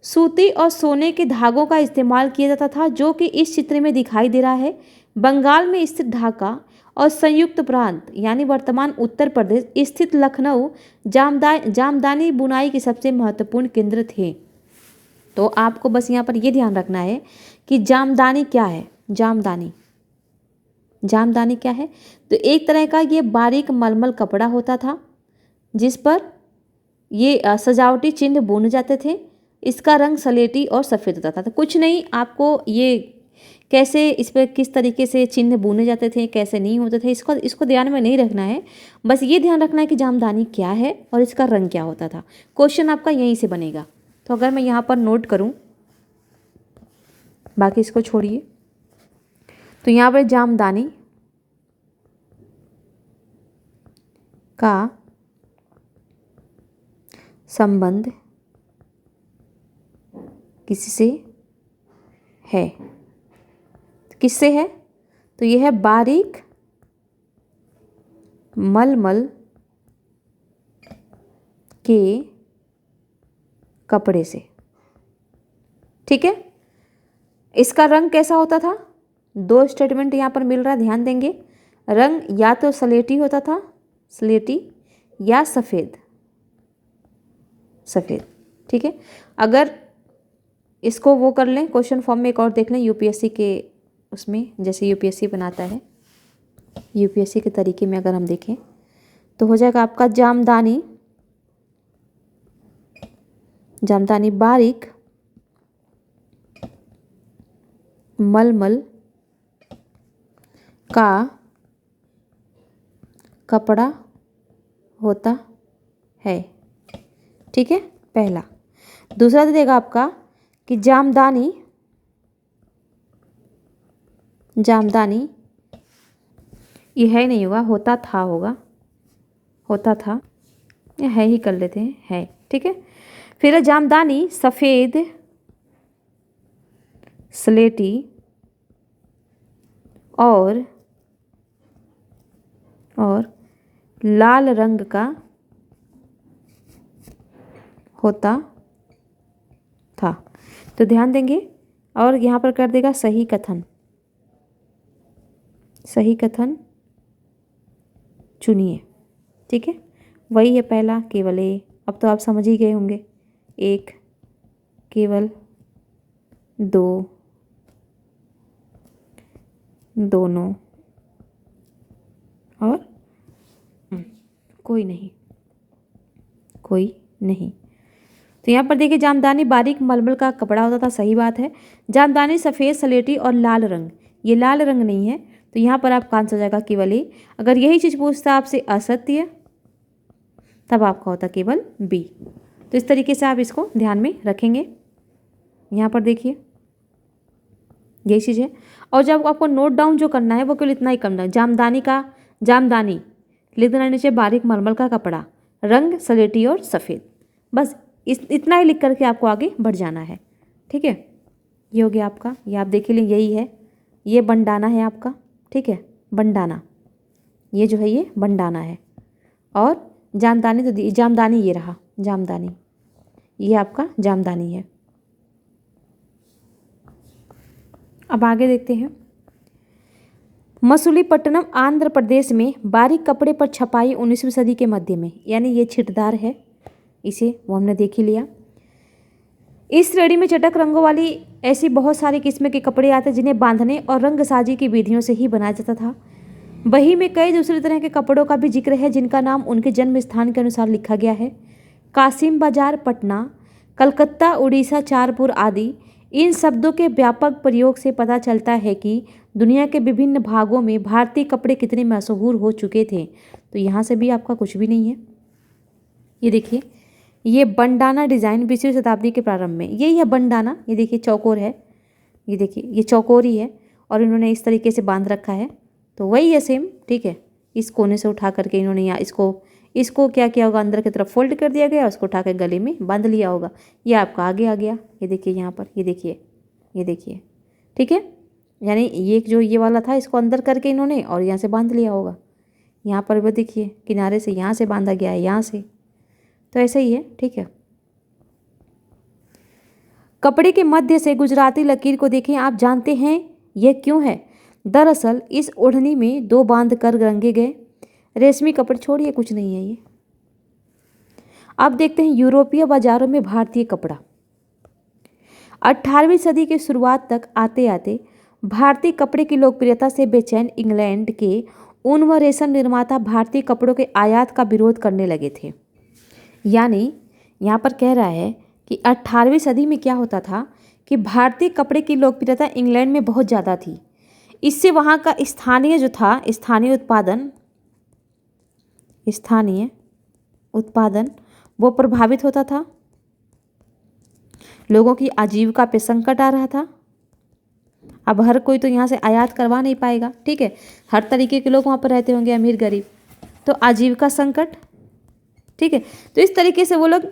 सूती और सोने के धागों का इस्तेमाल किया जाता था, जो कि इस चित्र में दिखाई दे रहा है। बंगाल में स्थित ढाका और संयुक्त प्रांत यानी वर्तमान उत्तर प्रदेश स्थित लखनऊ जामदानी बुनाई के सबसे महत्वपूर्ण केंद्र थे। तो आपको बस यहाँ पर ये ध्यान रखना है कि जामदानी क्या है। जामदानी क्या है, तो एक तरह का ये बारीक मलमल कपड़ा होता था जिस पर ये सजावटी चिन्ह बुने जाते थे। इसका रंग सलेटी और सफ़ेद होता था। तो कुछ नहीं, आपको ये कैसे इस पर किस तरीके से चिन्ह बुने जाते थे, कैसे नहीं होते थे, इसको ध्यान में नहीं रखना है। बस ये ध्यान रखना है कि जामदानी क्या है और इसका रंग क्या होता था। क्वेश्चन आपका यहीं से बनेगा। तो अगर मैं यहाँ पर नोट करूँ, बाकी इसको छोड़िए, तो यहाँ पर जामदानी का संबंध किससे है, किससे है, तो यह है बारीक मलमल के कपड़े से। ठीक है, इसका रंग कैसा होता था, दो स्टेटमेंट यहाँ पर मिल रहा है, ध्यान देंगे। रंग या तो सलेटी होता था, सलेटी, या सफ़ेद। ठीक है, अगर इसको वो कर लें क्वेश्चन फॉर्म में, एक और देख लें यूपीएससी के उसमें, जैसे यूपीएससी बनाता है, यूपीएससी के तरीके में अगर हम देखें तो हो जाएगा आपका जामदानी, जामदानी बारीक मलमल का कपड़ा होता है। ठीक है, पहला। दूसरा दे देगा आपका कि जामदानी, जामदानी ये है नहीं होगा, होता था होगा, होता था, ये है ही कर लेते हैं, है। ठीक है, फिर जामदानी सफ़ेद स्लेटी और लाल रंग का होता था। तो ध्यान देंगे और यहाँ पर कर देगा सही कथन, सही कथन चुनिए। ठीक है, वही है पहला, केवल ए। अब तो आप समझ ही गए होंगे, एक, केवल, दो, दोनों और कोई नहीं, कोई नहीं। तो यहाँ पर देखिए जामदानी बारीक मलमल का कपड़ा होता था, सही बात है। जामदानी सफ़ेद स्लेटी और लाल रंग, ये लाल रंग नहीं है, तो यहाँ पर आपका आंसर हो जाएगा केवल ए। अगर यही चीज़ पूछता आपसे असत्य, तब आपका होता केवल बी। तो इस तरीके से आप इसको ध्यान में रखेंगे। यहाँ पर देखिए यही चीज़ है। और जब आपको नोट डाउन जो करना है वो केवल इतना ही करना है, जामदानी का, जामदानी लिख देना नीचे, बारीक मलमल का कपड़ा, रंग स्लेटी और सफ़ेद, बस इतना ही लिख करके आपको आगे बढ़ जाना है। ठीक है, ये हो गया आपका, ये आप देख लें, यही है, ये बंडाना है आपका। ठीक है, बंडाना, ये जो है ये बंडाना है। और जामदानी तो जामदानी ये रहा, जामदानी, ये आपका जामदानी है। अब आगे देखते हैं। मसूलीपट्टनम आंध्र प्रदेश में बारीक कपड़े पर छपाई 19वीं सदी के मध्य में, यानी ये छिटदार है, इसे वो हमने देख ही लिया। इस श्रेणी में चटक रंगों वाली ऐसी बहुत सारी किस्म के कपड़े आते हैं जिन्हें बांधने और रंगसाजी की विधियों से ही बनाया जाता था। वही में कई दूसरे तरह के कपड़ों का भी जिक्र है जिनका नाम उनके जन्म स्थान के अनुसार लिखा गया है। कासिम बाजार पटना, कलकत्ता, उड़ीसा, चारपुर आदि। इन शब्दों के व्यापक प्रयोग से पता चलता है कि दुनिया के विभिन्न भागों में भारतीय कपड़े कितने मशहूर हो चुके थे। तो यहाँ से भी आपका कुछ भी नहीं है। ये देखिए, ये बंडाना डिज़ाइन 20वीं शताब्दी के प्रारंभ में, यही है बंडाना। ये देखिए चौकोर है, ये देखिए ये चौकोर ही है और इन्होंने इस तरीके से बांध रखा है, तो वही है सेम। ठीक है, इस कोने से उठा करके इन्होंने यहाँ इसको क्या किया होगा, अंदर की तरफ फोल्ड कर दिया गया, उसको उठा कर गले में बांध लिया होगा। ये आपका आगे आ गया, ये देखिए यहाँ पर, ये देखिए, ये देखिए। ठीक है, यानी ये जो ये वाला था इसको अंदर करके इन्होंने और यहाँ से बांध लिया होगा। यहाँ पर भी देखिए किनारे से यहाँ से बांधा गया है, यहाँ से, तो ऐसा ही है। ठीक है, कपड़े के मध्य से गुजराती लकीर को देखें। आप जानते हैं यह क्यों है? दरअसल इस ओढ़नी में 2 बांध कर रंगे गए रेशमी कपड़े, छोड़िए कुछ नहीं है ये। अब देखते हैं यूरोपीय बाजारों में भारतीय कपड़ा। 18वीं सदी की शुरुआत तक आते आते भारतीय कपड़े की लोकप्रियता से बेचैन इंग्लैंड के ऊन व रेशम निर्माता भारतीय कपड़ों के आयात का विरोध करने लगे थे। यानी यहाँ पर कह रहा है कि 18वीं सदी में क्या होता था कि भारतीय कपड़े की लोकप्रियता इंग्लैंड में बहुत ज़्यादा थी। इससे वहाँ का स्थानीय जो था, स्थानीय उत्पादन वो प्रभावित होता था। लोगों की आजीविका पे संकट आ रहा था। अब हर कोई तो यहाँ से आयात करवा नहीं पाएगा। ठीक है, हर तरीके के लोग वहाँ पर रहते होंगे, अमीर गरीब, तो आजीविका संकट। ठीक है, तो इस तरीके से वो लोग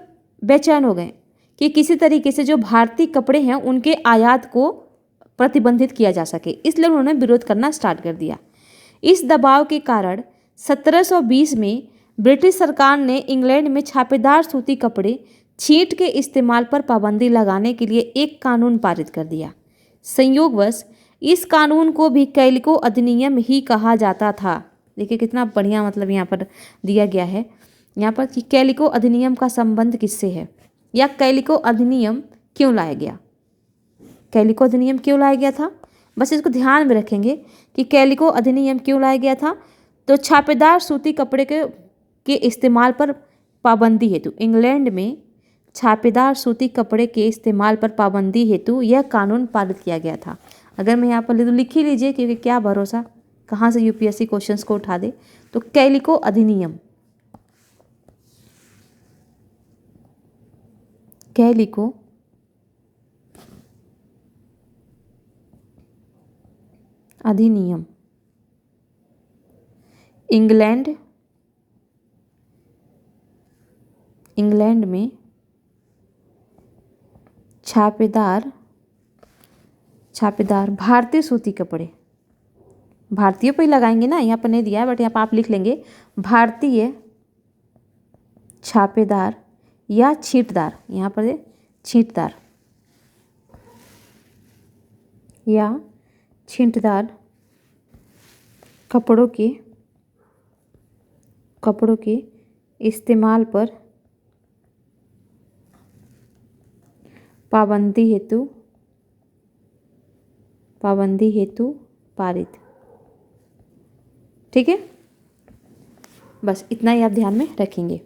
बेचैन हो गए कि किसी तरीके से जो भारतीय कपड़े हैं उनके आयात को प्रतिबंधित किया जा सके, इसलिए उन्होंने विरोध करना स्टार्ट कर दिया। इस दबाव के कारण 1720 में ब्रिटिश सरकार ने इंग्लैंड में छापेदार सूती कपड़े छींट के इस्तेमाल पर पाबंदी लगाने के लिए एक कानून पारित कर दिया। संयोगवश इस कानून को भी कैलिको अधिनियम ही कहा जाता था। देखिए कितना बढ़िया मतलब यहाँ पर दिया गया है यहाँ पर कि कैलिको अधिनियम का संबंध किससे है या कैलिको अधिनियम क्यों लाया गया। कैलिको अधिनियम क्यों लाया गया था, बस इसको ध्यान में रखेंगे कि कैलिको अधिनियम क्यों लाया गया था। तो छापेदार सूती कपड़े के के इस्तेमाल पर पाबंदी हेतु, इंग्लैंड में छापेदार सूती कपड़े के इस्तेमाल पर पाबंदी हेतु यह कानून पारित किया गया था। अगर मैं यहाँ पर लिख ही लीजिए, क्योंकि क्या भरोसा कहाँ से यूपीएससी क्वेश्चंस को उठा दे। तो कैलिको अधिनियम, कैलिको अधिनियम इंग्लैंड में छापेदार भारतीय सूती कपड़े, भारतीय पे ही लगाएंगे ना, यहाँ पर नहीं दिया है बट यहाँ पर आप लिख लेंगे भारतीय छापेदार या छींटदार, यहाँ पर छींटदार या छींटदार कपड़ों के इस्तेमाल पर पाबंदी हेतु पारित। ठीक है, बस इतना ही आप ध्यान में रखेंगे।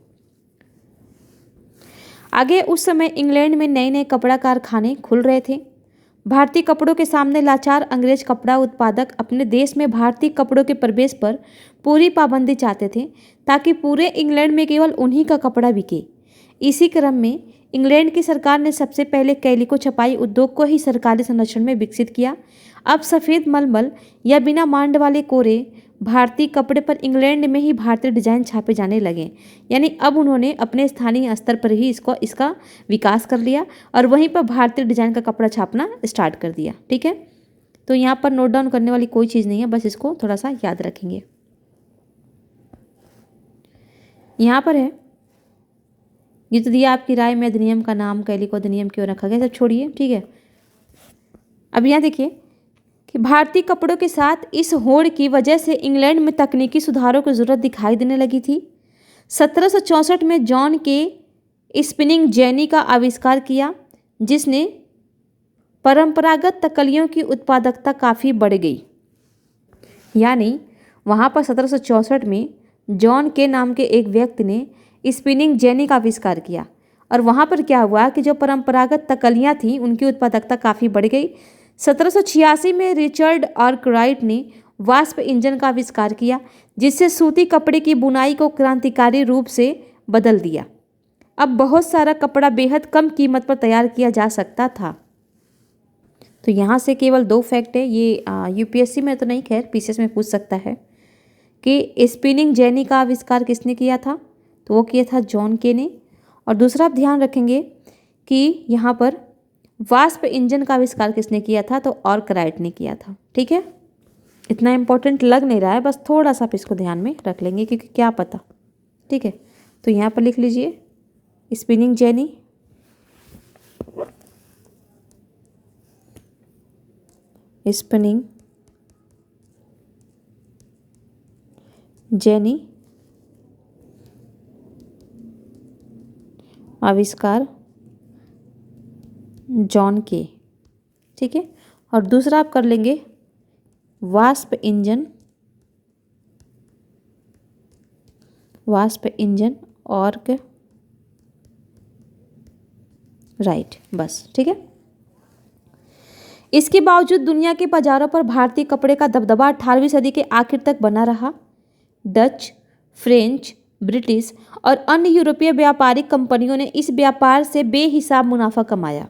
आगे उस समय इंग्लैंड में नए नए कपड़ा कारखाने खुल रहे थे। भारतीय कपड़ों के सामने लाचार अंग्रेज कपड़ा उत्पादक अपने देश में भारतीय कपड़ों के प्रवेश पर पूरी पाबंदी चाहते थे, ताकि पूरे इंग्लैंड में केवल उन्हीं का कपड़ा बिके। इसी क्रम में इंग्लैंड की सरकार ने सबसे पहले कैलिको छपाई उद्योग को ही सरकारी संरक्षण में विकसित किया। अब सफ़ेद मलमल या बिना मांड वाले कोरे भारतीय कपड़े पर इंग्लैंड में ही भारतीय डिजाइन छापे जाने लगे। यानी अब उन्होंने अपने स्थानीय स्तर पर ही इसका विकास कर लिया और वहीं पर भारतीय डिजाइन का कपड़ा छापना स्टार्ट कर दिया। ठीक है, तो यहाँ पर नोट डाउन करने वाली कोई चीज़ नहीं है, बस इसको थोड़ा सा याद रखेंगे। यहाँ पर है, ये तो दिया आपकी राय में अधिनियम का नाम कैलिको अधिनियम क्यों रखा गया, सब छोड़िए। ठीक है, अब यहाँ देखिए कि भारतीय कपड़ों के साथ इस होड़ की वजह से इंग्लैंड में तकनीकी सुधारों की ज़रूरत दिखाई देने लगी थी। 1764 में जॉन के स्पिनिंग जेनी का आविष्कार किया, जिसने परंपरागत तकलियों की उत्पादकता काफ़ी बढ़ गई। यानी वहाँ पर 1764 में जॉन के नाम के एक व्यक्ति ने स्पिनिंग जेनी का आविष्कार किया और वहाँ पर क्या हुआ कि जो परंपरागत तकलियाँ थीं उनकी उत्पादकता काफ़ी बढ़ गई। 1786 में रिचर्ड आर्कराइट ने वाष्प इंजन का आविष्कार किया, जिससे सूती कपड़े की बुनाई को क्रांतिकारी रूप से बदल दिया। अब बहुत सारा कपड़ा बेहद कम कीमत पर तैयार किया जा सकता था। तो यहाँ से केवल 2 फैक्ट है, ये यूपीएससी में तो नहीं, खैर पीसीएस में पूछ सकता है कि स्पिनिंग जेनी का आविष्कार किसने किया था, तो वो किया था जॉन के ने। और दूसरा आप ध्यान रखेंगे कि यहाँ पर वाष्प इंजन का आविष्कार किसने किया था, तो आर्कराइट ने किया था। ठीक है, इतना इम्पोर्टेंट लग नहीं रहा है, बस थोड़ा सा आप इसको ध्यान में रख लेंगे क्योंकि क्या पता। ठीक है, तो यहाँ पर लिख लीजिए स्पिनिंग जेनी, स्पिनिंग जेनी आविष्कार जॉन के। ठीक है, और दूसरा आप कर लेंगे वाष्प इंजन और राइट, बस। ठीक है, इसके बावजूद दुनिया के बाजारों पर भारतीय कपड़े का दबदबा 18वीं सदी के आखिर तक बना रहा। डच, फ्रेंच, ब्रिटिश और अन्य यूरोपीय व्यापारिक कंपनियों ने इस व्यापार से बेहिसाब मुनाफा कमाया।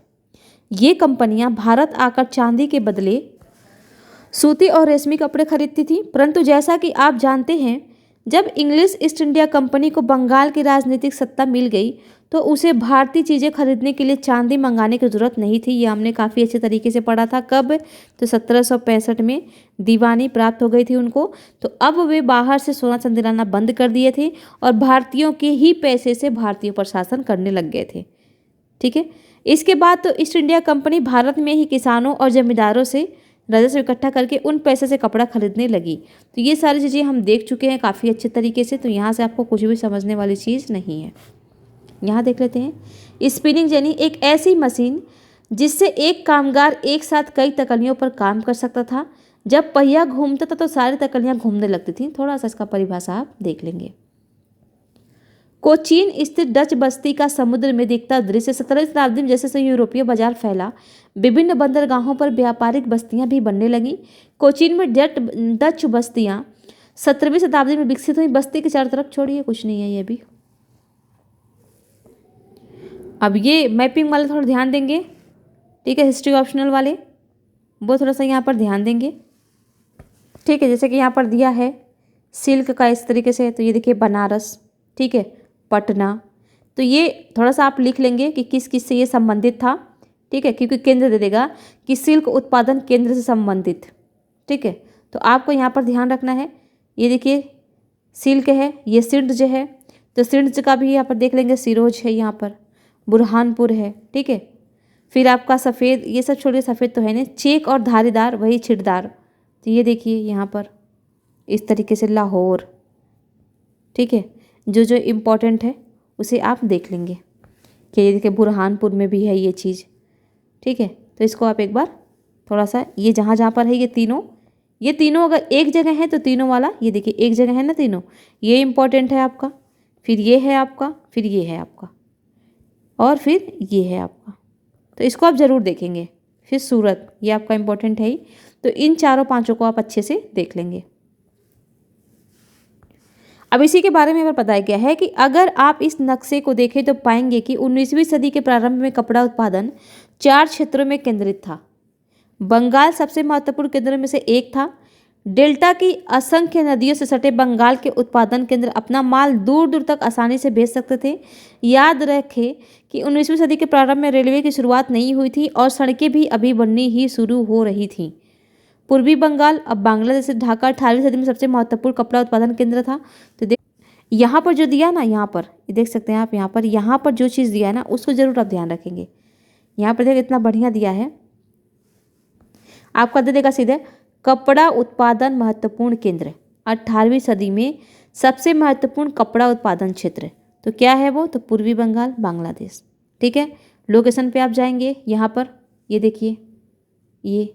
ये कंपनियां भारत आकर चांदी के बदले सूती और रेशमी कपड़े खरीदती थीं, परंतु जैसा कि आप जानते हैं, जब इंग्लिश ईस्ट इंडिया कंपनी को बंगाल की राजनीतिक सत्ता मिल गई तो उसे भारतीय चीज़ें खरीदने के लिए चांदी मंगाने की ज़रूरत नहीं थी। ये हमने काफ़ी अच्छे तरीके से पढ़ा था। कब? तो 1765 में दीवानी प्राप्त हो गई थी उनको, तो अब वे बाहर से सोना चांदी लाना बंद कर दिए थे और भारतीयों के ही पैसे से भारतीयों पर शासन करने लग गए थे। ठीक है, इसके बाद तो ईस्ट इंडिया कंपनी भारत में ही किसानों और जमींदारों से राजस्व इकट्ठा करके उन पैसे से कपड़ा खरीदने लगी। तो ये सारी चीज़ें हम देख चुके हैं काफ़ी अच्छे तरीके से, तो यहाँ से आपको कुछ भी समझने वाली चीज़ नहीं है। यहाँ देख लेते हैं स्पिनिंग जेनी एक ऐसी मशीन जिससे एक कामगार एक साथ कई तकलियों पर काम कर सकता था। जब पहिया घूमता था तो सारी तकलियाँ घूमने लगती थी। थोड़ा सा इसका परिभाषा आप देख लेंगे। कोचीन स्थित डच बस्ती का समुद्र में दिखता दृश्य। 17वीं शताब्दी में जैसे जैसे यूरोपीय बाजार फैला, विभिन्न बंदरगाहों पर व्यापारिक बस्तियां भी बनने लगी। कोचीन में डच बस्तियां 17वीं शताब्दी में विकसित हुई। बस्ती के चारों तरफ छोड़िए, कुछ नहीं है ये भी। अब ये मैपिंग वाले थोड़ा ध्यान देंगे, ठीक है, हिस्ट्री ऑप्शनल वाले वो थोड़ा सा यहाँ पर ध्यान देंगे, ठीक है। जैसे कि यहाँ पर दिया है सिल्क का इस तरीके से, तो ये देखिए बनारस, ठीक है, पटना, तो ये थोड़ा सा आप लिख लेंगे कि किस किस से ये संबंधित था, ठीक है, क्योंकि केंद्र दे देगा कि सिल्क उत्पादन केंद्र से संबंधित, ठीक है। तो आपको यहाँ पर ध्यान रखना है, ये देखिए सिल्क है, ये सिंध है, तो सिंध का भी यहाँ पर देख लेंगे, सिरोज है, यहाँ पर बुरहानपुर है, ठीक है। फिर आपका सफ़ेद, ये सब छोड़िए, सफ़ेद तो है नहीं, चेक और धारीदार वही छिटदार, तो ये देखिए यहाँ पर इस तरीके से लाहौर, ठीक है। जो जो इम्पोर्टेंट है उसे आप देख लेंगे कि ये देखिए बुरहानपुर में भी है ये चीज़, ठीक है। तो इसको आप एक बार थोड़ा सा, ये जहाँ जहाँ पर है ये तीनों अगर एक जगह है तो तीनों वाला, ये देखिए एक जगह है ना तीनों, ये इम्पोर्टेंट है आपका, फिर ये है आपका, फिर ये है आपका, और फिर ये है आपका, तो इसको आप ज़रूर देखेंगे। फिर सूरत, ये आपका इम्पोर्टेंट है ही, तो इन चारों पांचों को आप अच्छे से देख लेंगे। अब इसी के बारे में हमें बताया गया है कि अगर आप इस नक्शे को देखें तो पाएंगे कि 19वीं सदी के प्रारंभ में कपड़ा उत्पादन 4 क्षेत्रों में केंद्रित था। बंगाल सबसे महत्वपूर्ण केंद्रों में से एक था। डेल्टा की असंख्य नदियों से सटे बंगाल के उत्पादन केंद्र अपना माल दूर दूर तक आसानी से भेज सकते थे। याद रखें कि 19वीं सदी के प्रारंभ में रेलवे की शुरुआत नहीं हुई थी और सड़कें भी अभी बननी ही शुरू हो रही थीं। पूर्वी बंगाल, अब बांग्लादेश से ढाका 18वीं सदी में सबसे महत्वपूर्ण कपड़ा उत्पादन केंद्र था। तो यहाँ पर जो दिया ना, यहाँ पर ये देख सकते हैं आप, यहाँ पर जो चीज़ दिया है ना उसको जरूर आप ध्यान रखेंगे। यहाँ पर देखिए इतना बढ़िया दिया है, आपका दे देगा सीधे कपड़ा उत्पादन महत्वपूर्ण केंद्र 18वीं सदी में सबसे महत्वपूर्ण कपड़ा उत्पादन क्षेत्र, तो क्या है वो, तो पूर्वी बंगाल, बांग्लादेश, ठीक है। लोकेशन पे आप जाएंगे, यहाँ पर ये देखिए, ये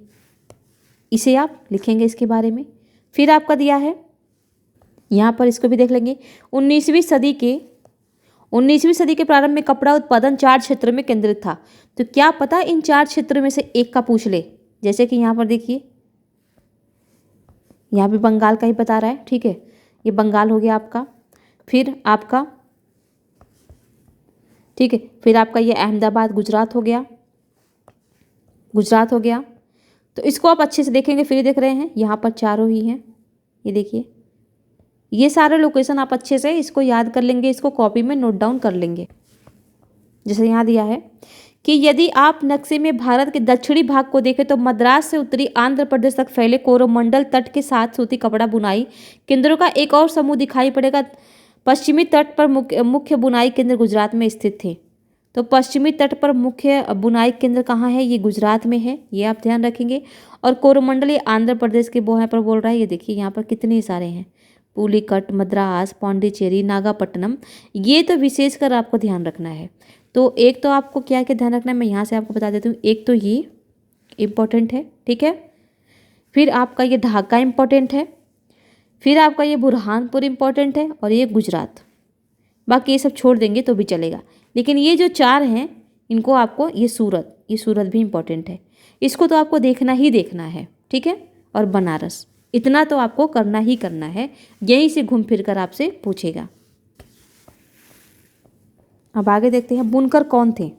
इसे आप लिखेंगे इसके बारे में। फिर आपका दिया है यहाँ पर, इसको भी देख लेंगे। 19वीं सदी के प्रारंभ में कपड़ा उत्पादन 4 क्षेत्रों में केंद्रित था। तो क्या पता इन 4 क्षेत्रों में से एक का पूछ ले, जैसे कि यहाँ पर देखिए, यहाँ भी बंगाल का ही बता रहा है, ठीक है, ये बंगाल हो गया आपका। फिर आपका, ठीक है, फिर आपका ये अहमदाबाद गुजरात हो गया, तो इसको आप अच्छे से देखेंगे। फिर देख रहे हैं यहाँ पर चारों ही हैं, ये देखिए, ये सारे लोकेशन आप अच्छे से इसको याद कर लेंगे, इसको कॉपी में नोट डाउन कर लेंगे। जैसे यहाँ दिया है कि यदि आप नक्शे में भारत के दक्षिणी भाग को देखें तो मद्रास से उत्तरी आंध्र प्रदेश तक फैले कोरोमंडल तट के साथ सूती कपड़ा बुनाई केंद्रों का एक और समूह दिखाई पड़ेगा। पश्चिमी तट पर मुख्य बुनाई केंद्र गुजरात में स्थित थे। तो पश्चिमी तट पर मुख्य बुनाई केंद्र कहाँ है, ये गुजरात में है, ये आप ध्यान रखेंगे। और कोरोमंडल ये आंध्र प्रदेश के वो हैं पर बोल रहा है, ये देखिए यहाँ पर कितने सारे हैं, पुलिकट, मद्रास, पौंडीचेरी, नागापट्टनम, ये तो विशेषकर आपको ध्यान रखना है। तो एक तो आपको क्या क्या ध्यान रखना है, मैं यहाँ से आपको बता देती हूँ। एक तो ये इम्पोर्टेंट है, ठीक है, फिर आपका ये ढाका इम्पोर्टेंट है, फिर आपका ये बुरहानपुर इम्पोर्टेंट है, और ये गुजरात। बाकी ये सब छोड़ देंगे तो भी चलेगा, लेकिन ये जो 4 हैं इनको आपको, ये सूरत भी इम्पोर्टेंट है, इसको तो आपको देखना ही देखना है, ठीक है। और बनारस, इतना तो आपको करना ही करना है, यहीं से घूम फिर कर आपसे पूछेगा। अब आगे देखते हैं बुनकर कौन थे।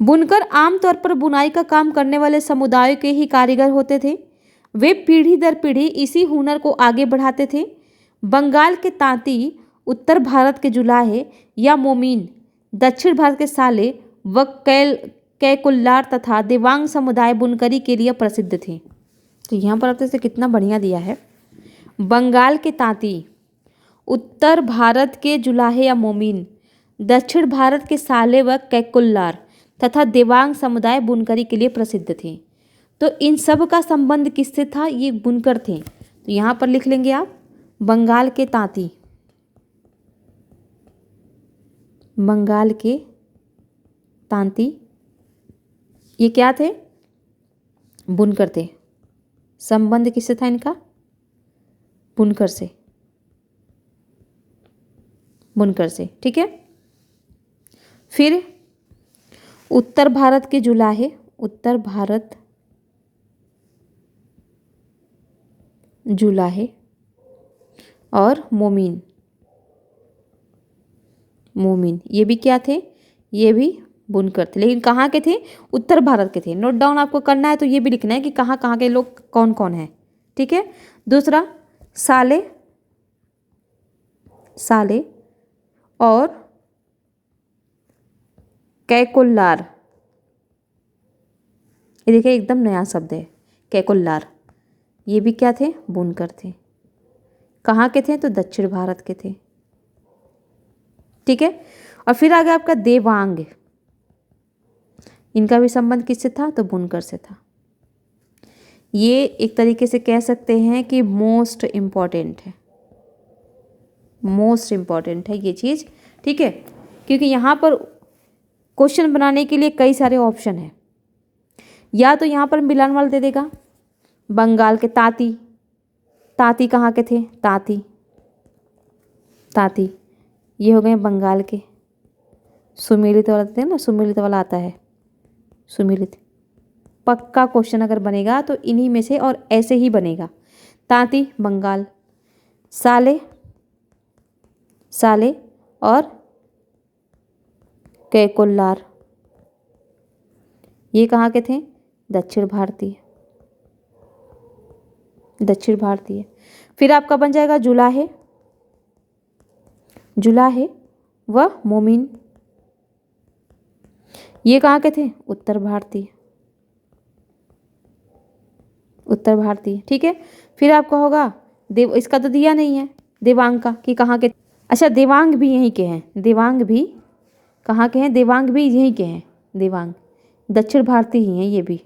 बुनकर आमतौर पर बुनाई का काम करने वाले समुदायों के ही कारीगर होते थे। वे पीढ़ी दर पीढ़ी इसी हुनर को आगे बढ़ाते थे। बंगाल के तांती, उत्तर भारत के जुलाहे या मोमीन, दक्षिण भारत के साले व कैकुल्लार तथा देवांग समुदाय बुनकरी के लिए प्रसिद्ध थे। तो यहाँ पर आपसे कितना बढ़िया दिया है, बंगाल के तांती, उत्तर भारत के जुलाहे या मोमीन, दक्षिण भारत के साले व कैकुल्लार तथा देवांग समुदाय बुनकरी के लिए प्रसिद्ध थे। तो इन सब का संबंध किससे था, ये बुनकर थे। तो यहाँ पर लिख लेंगे आप बंगाल के तांती, ये क्या थे, बुनकर थे। संबंध किससे था इनका? बुनकर से, बुनकर से, ठीक है। फिर उत्तर भारत के जुलाहे, उत्तर भारत जुलाहे और मोमीन, मोमीन ये भी क्या थे? ये भी बुनकर थे, लेकिन कहाँ के थे? उत्तर भारत के थे। नोट डाउन आपको करना है तो ये भी लिखना है कि कहाँ कहाँ के लोग कौन कौन हैं, ठीक है। दूसरा साले, साले और कैकुल्लार, ये देखिए एकदम नया शब्द है कैकुल्लार, ये भी क्या थे? बुनकर थे। कहाँ के थे? तो दक्षिण भारत के थे, ठीक है। और फिर आ गया आपका देवांग, इनका भी संबंध किससे था? तो बुनकर से था। ये एक तरीके से कह सकते हैं कि मोस्ट इम्पॉर्टेंट है, मोस्ट इम्पॉर्टेंट है ये चीज़, ठीक है, क्योंकि यहाँ पर क्वेश्चन बनाने के लिए कई सारे ऑप्शन हैं। या तो यहाँ पर मिलान वाला दे देगा, बंगाल के ताँती, ताँती कहाँ के थे? ताँती, ताँती ये हो गए बंगाल के। सुमेलित वाला देते हैं ना, सुमेलित वाला आता है, सुमेलित। पक्का क्वेश्चन अगर बनेगा तो इन्हीं में से और ऐसे ही बनेगा। ताँती बंगाल, साले, साले और कैकुल्लार ये कहाँ के थे? दक्षिण भारतीय, दक्षिण भारतीय। फिर आपका बन जाएगा जुलाहे, जुलाहे व मोमीन, ये कहाँ के थे? उत्तर भारतीय, उत्तर भारतीय, ठीक है। फिर आपका होगा देव, इसका तो दिया नहीं है देवांग का कि कहाँ के। अच्छा देवांग भी यहीं के हैं, देवांग भी कहाँ के हैं? देवांग भी यहीं के हैं, देवांग दक्षिण भारतीय ही हैं ये भी,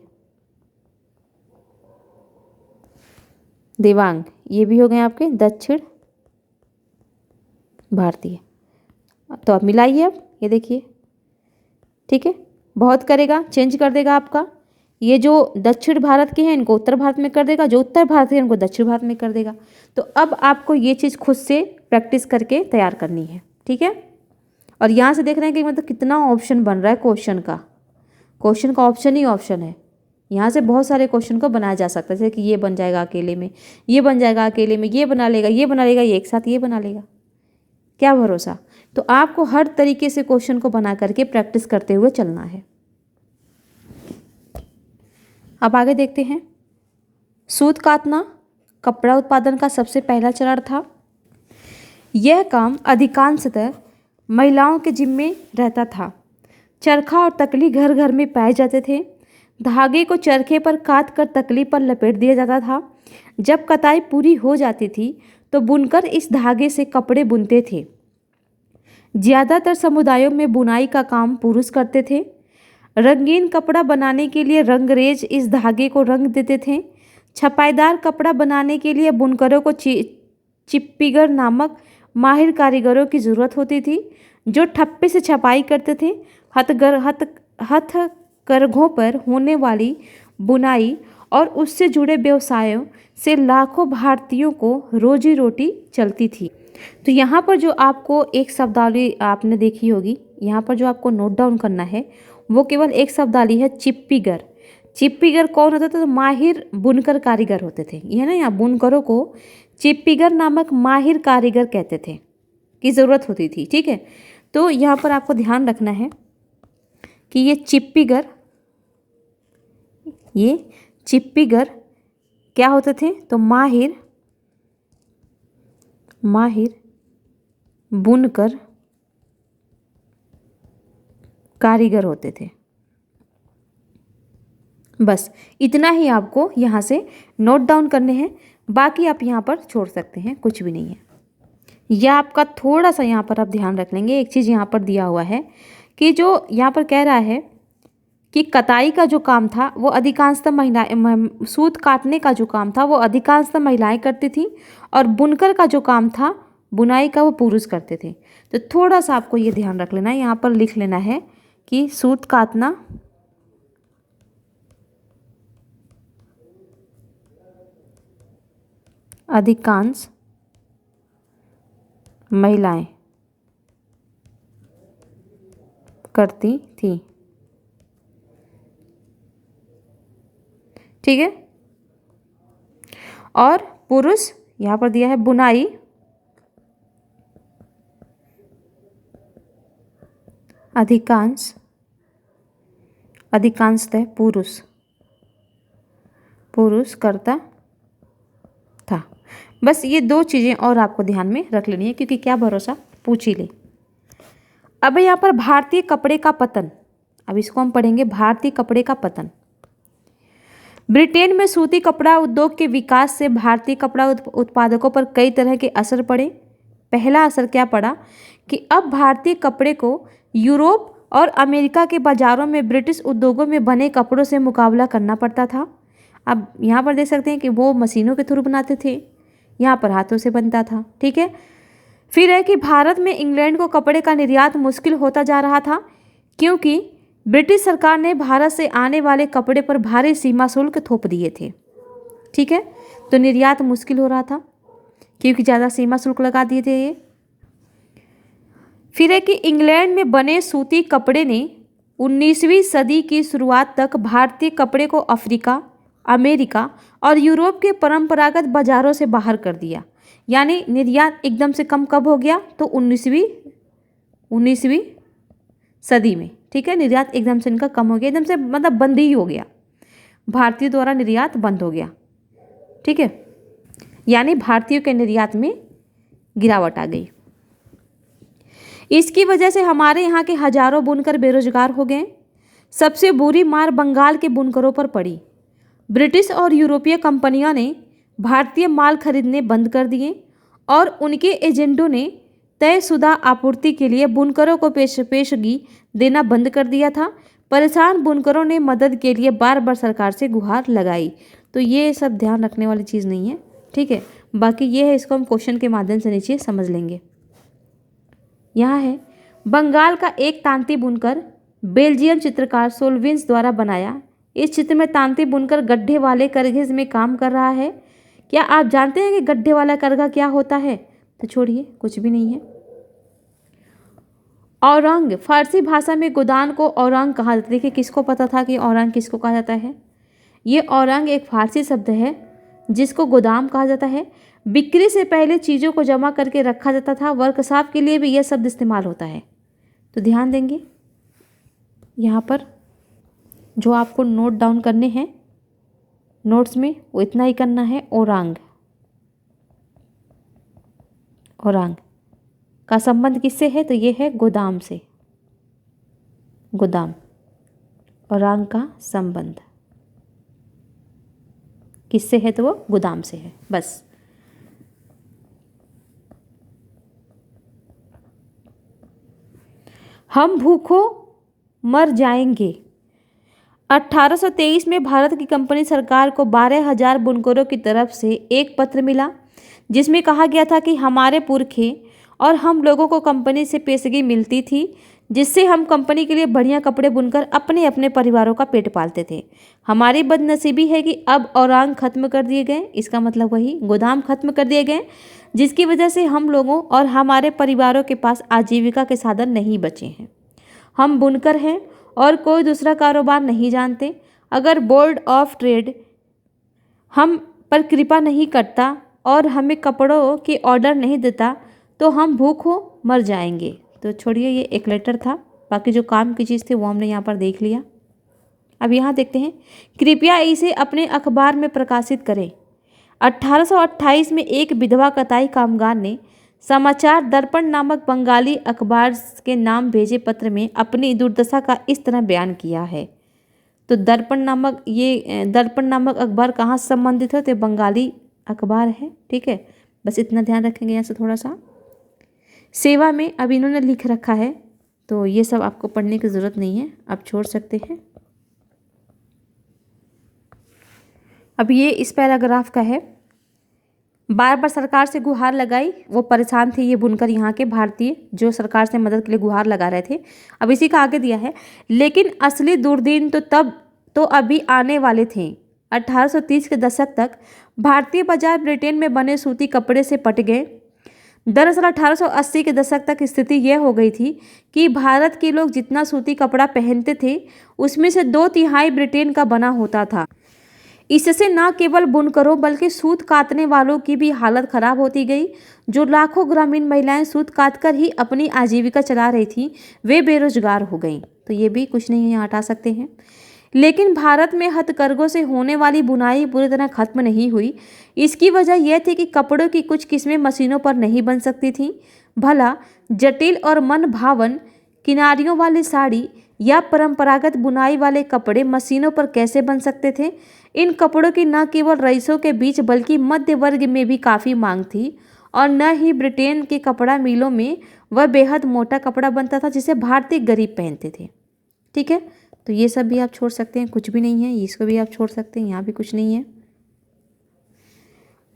देवांग ये भी हो गए आपके दक्षिण भारतीय। तो आप मिलाइए, अब ये देखिए, ठीक है। बहुत करेगा, चेंज कर देगा आपका। ये जो दक्षिण भारत के हैं इनको उत्तर भारत में कर देगा, जो उत्तर भारत के हैं इनको दक्षिण भारत में कर देगा। तो अब आपको ये चीज़ खुद से प्रैक्टिस करके तैयार करनी है, ठीक है। और यहाँ से देख रहे हैं कि मतलब कितना ऑप्शन बन रहा है क्वेश्चन का, क्वेश्चन का ऑप्शन ही ऑप्शन है। यहाँ से बहुत सारे क्वेश्चन को बनाया जा सकता है, जैसे कि ये बन जाएगा अकेले में, ये बन जाएगा अकेले में, ये बना लेगा, ये बना लेगा, ये एक साथ ये बना लेगा, क्या भरोसा। तो आपको हर तरीके से क्वेश्चन को बना करके प्रैक्टिस करते हुए चलना है। अब आगे देखते हैं। सूत काटना कपड़ा उत्पादन का सबसे पहला चरण था। यह काम अधिकांशतः महिलाओं के जिम्मे रहता था। चरखा और तकली घर घर में पाए जाते थे। धागे को चरखे पर काट कर तकली पर लपेट दिया जाता था। जब कताई पूरी हो जाती थी तो बुनकर इस धागे से कपड़े बुनते थे। ज़्यादातर समुदायों में बुनाई का काम पुरुष करते थे। रंगीन कपड़ा बनाने के लिए रंगरेज इस धागे को रंग देते थे। छपाईदार कपड़ा बनाने के लिए बुनकरों को चिप्पीगर नामक माहिर कारीगरों की ज़रूरत होती थी, जो ठप्पे से छपाई करते थे। हथकरघों पर होने वाली बुनाई और उससे जुड़े व्यवसायों से लाखों भारतीयों को रोजी रोटी चलती थी। तो यहाँ पर जो आपको एक शब्दावली आपने देखी होगी, यहाँ पर जो आपको नोट डाउन करना है वो केवल एक शब्दावली है, चिप्पीगर। चिप्पीगर कौन होता था? तो माहिर बुनकर कारीगर होते थे। ये ना, यहाँ बुनकरों को चिप्पीगर नामक माहिर कारीगर कहते थे, की ज़रूरत होती थी, ठीक है। तो यहाँ पर आपको ध्यान रखना है कि ये चिप्पीगर क्या होते थे? तो माहिर बुनकर कारीगर होते थे। बस इतना ही आपको यहाँ से नोट डाउन करने हैं, बाकी आप यहाँ पर छोड़ सकते हैं, कुछ भी नहीं है। यह आपका थोड़ा सा यहाँ पर आप ध्यान रख लेंगे। एक चीज़ यहाँ पर दिया हुआ है कि जो यहाँ पर कह रहा है कि कताई का जो काम था वो अधिकांशतः महिलाएं, सूत काटने का जो काम था वो अधिकांशतः महिलाएं करती थी, और बुनकर का जो काम था बुनाई का वो पुरुष करते थे। तो थोड़ा सा आपको ये ध्यान रख लेना है, यहाँ पर लिख लेना है कि सूत काटना अधिकांश महिलाएं करती थी। ठीक है। और पुरुष यहाँ पर दिया है बुनाई अधिकांशतः पुरुष करता था। बस ये दो चीज़ें और आपको ध्यान में रख लेनी है, क्योंकि क्या भरोसा पूछ ही ले। अब यहाँ पर भारतीय कपड़े का पतन, अब इसको हम पढ़ेंगे, भारतीय कपड़े का पतन। ब्रिटेन में सूती कपड़ा उद्योग के विकास से भारतीय कपड़ा उत्पादकों पर कई तरह के असर पड़े। पहला असर क्या पड़ा कि अब भारतीय कपड़े को यूरोप और अमेरिका के बाज़ारों में ब्रिटिश उद्योगों में बने कपड़ों से मुकाबला करना पड़ता था। अब यहाँ पर देख सकते हैं कि वो मशीनों के थ्रू बनाते थे, यहाँ पर हाथों से बनता था। ठीक है। फिर है कि भारत में इंग्लैंड को कपड़े का निर्यात मुश्किल होता जा रहा था, क्योंकि ब्रिटिश सरकार ने भारत से आने वाले कपड़े पर भारी सीमा शुल्क थोप दिए थे। ठीक है। तो निर्यात मुश्किल हो रहा था क्योंकि ज़्यादा सीमा शुल्क लगा दिए थे ये। फिर है कि इंग्लैंड में बने सूती कपड़े ने 19वीं सदी की शुरुआत तक भारतीय कपड़े को अफ्रीका, अमेरिका और यूरोप के परंपरागत बाज़ारों से बाहर कर दिया। यानी निर्यात एकदम से कम कब हो गया? तो 19वीं सदी में। ठीक है। निर्यात एकदम से इनका कम हो गया, एकदम से मतलब बंद ही हो गया, भारतीय द्वारा निर्यात बंद हो गया। ठीक है। यानी भारतीयों के निर्यात में गिरावट आ गई। इसकी वजह से हमारे यहाँ के हजारों बुनकर बेरोजगार हो गए। सबसे बुरी मार बंगाल के बुनकरों पर पड़ी। ब्रिटिश और यूरोपीय कंपनियों ने भारतीय माल खरीदने बंद कर दिए और उनके एजेंटों ने तयशुदा आपूर्ति के लिए बुनकरों को पेशगी देना बंद कर दिया था। परेशान बुनकरों ने मदद के लिए बार बार सरकार से गुहार लगाई। तो ये सब ध्यान रखने वाली चीज़ नहीं है। ठीक है। बाकी ये है, इसको हम क्वेश्चन के माध्यम से नीचे समझ लेंगे। यहाँ है, बंगाल का एक तांती बुनकर बेल्जियन चित्रकार सोल्विंस द्वारा बनाया। इस चित्र में तांती बुनकर गड्ढे वाले करघे में काम कर रहा है। क्या आप जानते हैं कि गड्ढे वाला करघा क्या होता है? तो छोड़िए, कुछ भी नहीं है। औरंग, फारसी भाषा में गोदान को औरंग कहा जाता है। देखिए, किसको पता था कि औरंग किसको कहा जाता है? ये औरंग एक फारसी शब्द है जिसको गोदाम कहा जाता है। बिक्री से पहले चीज़ों को जमा करके रखा जाता था। वर्कशॉप के लिए भी यह शब्द इस्तेमाल होता है। तो ध्यान देंगे यहाँ पर, जो आपको नोट डाउन करने हैं नोट्स में, वो इतना ही करना है। औरंग का संबंध किससे है? तो ये है गोदाम से। गोदाम, औरंग का संबंध किससे है? तो वो गोदाम से है। बस। हम भूखों मर जाएंगे। 1823 में भारत की कंपनी सरकार को 12,000 बुनकरों की तरफ से एक पत्र मिला, जिसमें कहा गया था कि हमारे पुरखे और हम लोगों को कंपनी से पेशगी मिलती थी, जिससे हम कंपनी के लिए बढ़िया कपड़े बुनकर अपने अपने परिवारों का पेट पालते थे। हमारी बदनसीबी है कि अब औरंग खत्म कर दिए गए। इसका मतलब वही, गोदाम खत्म कर दिए गए, जिसकी वजह से हम लोगों और हमारे परिवारों के पास आजीविका के साधन नहीं बचे हैं। हम बुनकर हैं और कोई दूसरा कारोबार नहीं जानते। अगर बोर्ड ऑफ ट्रेड हम पर कृपा नहीं करता और हमें कपड़ों के ऑर्डर नहीं देता तो हम भूखों मर जाएंगे। तो छोड़िए, ये एक लेटर था। बाकी जो काम की चीज़ थी वो हमने यहाँ पर देख लिया। अब यहाँ देखते हैं, कृपया इसे अपने अखबार में प्रकाशित करें। 1828 में एक विधवा कताई कामगार ने समाचार दर्पण नामक बंगाली अखबार के नाम भेजे पत्र में अपनी दुर्दशा का इस तरह बयान किया है। तो दर्पण नामक अखबार कहाँ से संबंधित है? तो बंगाली अखबार है। ठीक है। बस इतना ध्यान रखेंगे यहाँ से थोड़ा सा। सेवा में अब इन्होंने लिख रखा है, तो ये सब आपको पढ़ने की ज़रूरत नहीं है, आप छोड़ सकते हैं। अब ये इस पैराग्राफ का है। बार बार सरकार से गुहार लगाई, वो परेशान थे ये बुनकर यहाँ के भारतीय, जो सरकार से मदद के लिए गुहार लगा रहे थे। अब इसी का आगे दिया है, लेकिन असली दुर्दिन तो अभी आने वाले थे। 1830 के दशक तक भारतीय बाजार ब्रिटेन में बने सूती कपड़े से पट गए। दरअसल 1880 के दशक तक स्थिति यह हो गई थी कि भारत के लोग जितना सूती कपड़ा पहनते थे उसमें से 2/3 ब्रिटेन का बना होता था। इससे न केवल बुनकरों बल्कि सूत कातने वालों की भी हालत खराब होती गई। जो लाखों ग्रामीण महिलाएं सूत काटकर ही अपनी आजीविका चला रही थी वे बेरोजगार हो गईं। तो ये भी कुछ नहीं यहाँ हटा सकते हैं। लेकिन भारत में हथकरघों से होने वाली बुनाई पूरी तरह खत्म नहीं हुई। इसकी वजह यह थी कि कपड़ों की कुछ किस्में मशीनों पर नहीं बन सकती थीं। भला जटिल और मन भावन किनारियों वाली साड़ी या परंपरागत बुनाई वाले कपड़े मशीनों पर कैसे बन सकते थे। इन कपड़ों की न केवल रईसों के बीच बल्कि मध्य वर्ग में भी काफ़ी मांग थी और न ही ब्रिटेन के कपड़ा मिलों में वह बेहद मोटा कपड़ा बनता था जिसे भारतीय गरीब पहनते थे। ठीक है, तो ये सब भी आप छोड़ सकते हैं, कुछ भी नहीं है। इसको भी आप छोड़ सकते हैं, यहाँ भी कुछ नहीं है।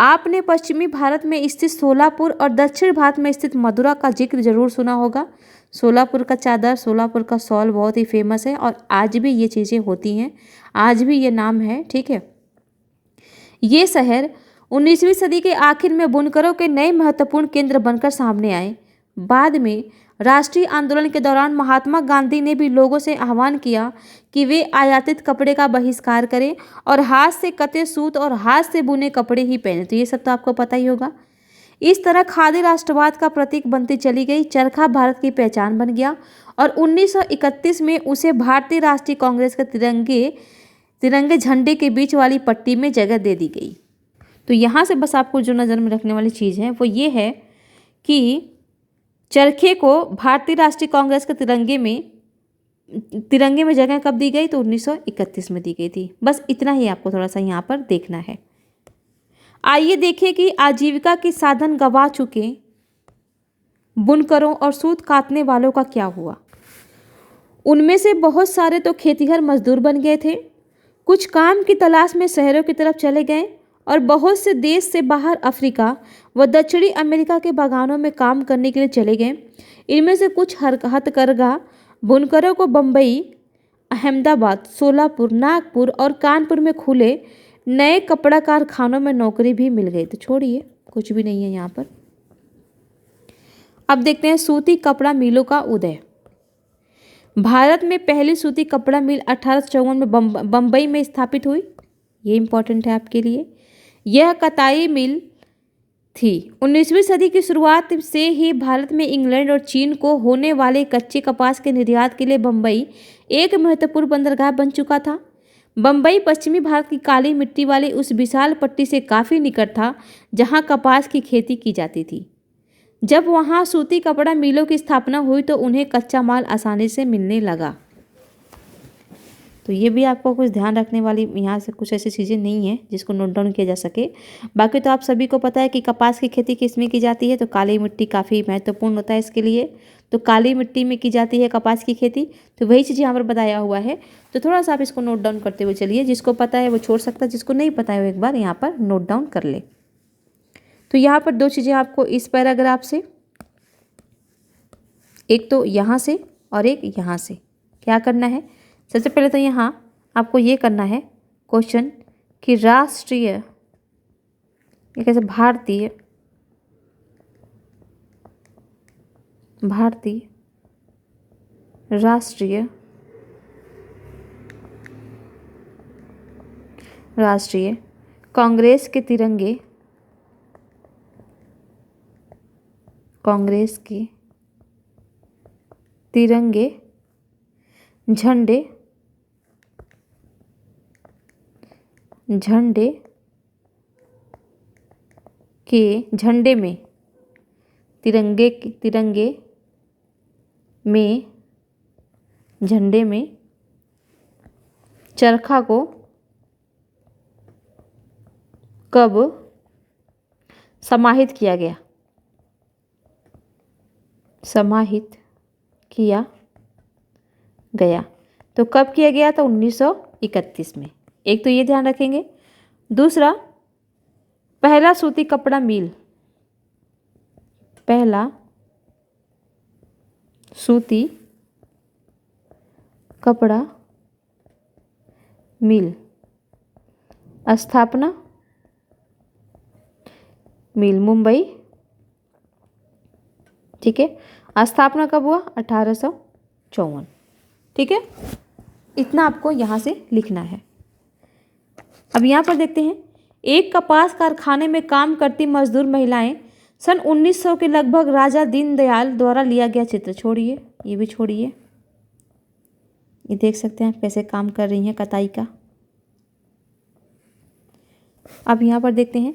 आपने पश्चिमी भारत में स्थित सोलापुर और दक्षिण भारत में स्थित मदुरा का जिक्र जरूर सुना होगा। सोलापुर का चादर, सोलापुर का शॉल बहुत ही फेमस है और आज भी ये चीज़ें होती हैं, आज भी ये नाम है। ठीक है, ये शहर 19वीं सदी के आखिर में बुनकरों के नए महत्वपूर्ण केंद्र बनकर सामने आए। बाद में राष्ट्रीय आंदोलन के दौरान महात्मा गांधी ने भी लोगों से आह्वान किया कि वे आयातित कपड़े का बहिष्कार करें और हाथ से कते सूत और हाथ से बुने कपड़े ही पहने। तो ये सब तो आपको पता ही होगा। इस तरह खादी राष्ट्रवाद का प्रतीक बनती चली गई। चरखा भारत की पहचान बन गया और 1931 में उसे भारतीय राष्ट्रीय कांग्रेस के तिरंगे झंडे के बीच वाली पट्टी में जगह दे दी गई। तो यहाँ से बस आपको जो नज़र में रखने वाली चीज़ है वो ये है कि चरखे को भारतीय राष्ट्रीय कांग्रेस के तिरंगे में जगह कब दी गई, तो 1931 में दी गई थी। बस इतना ही आपको थोड़ा सा यहाँ पर देखना है। आइए देखें कि आजीविका के साधन गंवा चुके बुनकरों और सूत काटने वालों का क्या हुआ। उनमें से बहुत सारे तो खेतीहर मजदूर बन गए थे, कुछ काम की तलाश में शहरों की तरफ चले गए और बहुत से देश से बाहर अफ्रीका व दक्षिणी अमेरिका के बागानों में काम करने के लिए चले गए। इनमें से कुछ हथकरघा बुनकरों को बम्बई, अहमदाबाद, सोलापुर, नागपुर और कानपुर में खुले नए कपड़ा कारखानों में नौकरी भी मिल गई। तो छोड़िए, कुछ भी नहीं है यहाँ पर। अब देखते हैं सूती कपड़ा मिलों का उदय। भारत में पहली सूती कपड़ा मिल 1854 में बम्बई में स्थापित हुई। ये इंपॉर्टेंट है आपके लिए। यह कताई मिल थी। 19वीं सदी की शुरुआत से ही भारत में इंग्लैंड और चीन को होने वाले कच्चे कपास के निर्यात के लिए बम्बई एक महत्वपूर्ण बंदरगाह बन चुका था। बम्बई पश्चिमी भारत की काली मिट्टी वाली उस विशाल पट्टी से काफ़ी निकट था जहां कपास की खेती की जाती थी। जब वहां सूती कपड़ा मिलों की स्थापना हुई तो उन्हें कच्चा माल आसानी से मिलने लगा। तो ये भी आपको कुछ ध्यान रखने वाली यहाँ से कुछ ऐसी चीज़ें नहीं है जिसको नोट डाउन किया जा सके। बाकी तो आप सभी को पता है कि कपास की खेती किस में की जाती है, तो काली मिट्टी काफ़ी महत्वपूर्ण होता है इसके लिए। तो काली मिट्टी में की जाती है कपास की खेती। तो वही चीज़ यहाँ पर बताया हुआ है। तो थोड़ा सा आप इसको नोट डाउन करते हुए चलिए। जिसको पता है वो छोड़ सकता है, जिसको नहीं पता है वो एक बार यहाँ पर नोट डाउन कर ले। तो यहाँ पर दो चीज़ें आपको इस पैराग्राफ से, एक तो यहाँ से और एक यहाँ से क्या करना है। सबसे पहले तो यहाँ आपको ये करना है क्वेश्चन कि राष्ट्रीय, ये कैसे, भारतीय राष्ट्रीय कांग्रेस के तिरंगे, झंडे में झंडे में चरखा को कब समाहित किया गया। तो कब किया गया था, 1931 में। एक तो ये ध्यान रखेंगे। दूसरा, पहला सूती कपड़ा मिल स्थापना मिल मुंबई, ठीक है। स्थापना कब हुआ? 1854, ठीक है। इतना आपको यहाँ से लिखना है। अब यहाँ पर देखते हैं, एक कपास कारखाने में काम करती मजदूर महिलाएं, सन 1900 के लगभग राजा दीनदयाल द्वारा लिया गया चित्र। छोड़िए, ये भी छोड़िए, ये देख सकते हैं आप कैसे काम कर रही हैं कताई का। अब यहाँ पर देखते हैं,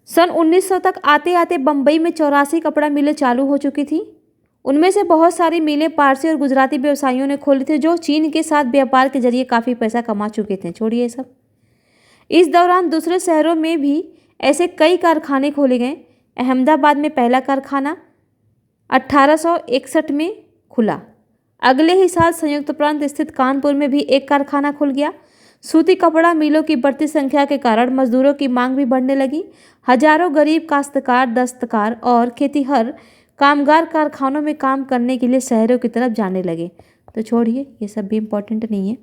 सन 1900 तक आते आते बम्बई में 84 कपड़ा मिलें चालू हो चुकी थी। उनमें से बहुत सारी मिलें पारसी और गुजराती व्यवसायियों ने खोली थी, जो चीन के साथ व्यापार के जरिए काफ़ी पैसा कमा चुके थे। छोड़िए ये सब। इस दौरान दूसरे शहरों में भी ऐसे कई कारखाने खोले गए। अहमदाबाद में पहला कारखाना 1861 में खुला। अगले ही साल संयुक्त प्रांत स्थित कानपुर में भी एक कारखाना खुल गया। सूती कपड़ा मिलों की बढ़ती संख्या के कारण मजदूरों की मांग भी बढ़ने लगी। हजारों गरीब काश्तकार, दस्तकार और खेतीहर कामगार कारखानों में काम करने के लिए शहरों की तरफ जाने लगे। तो छोड़िए, ये सब भी इम्पोर्टेंट नहीं है।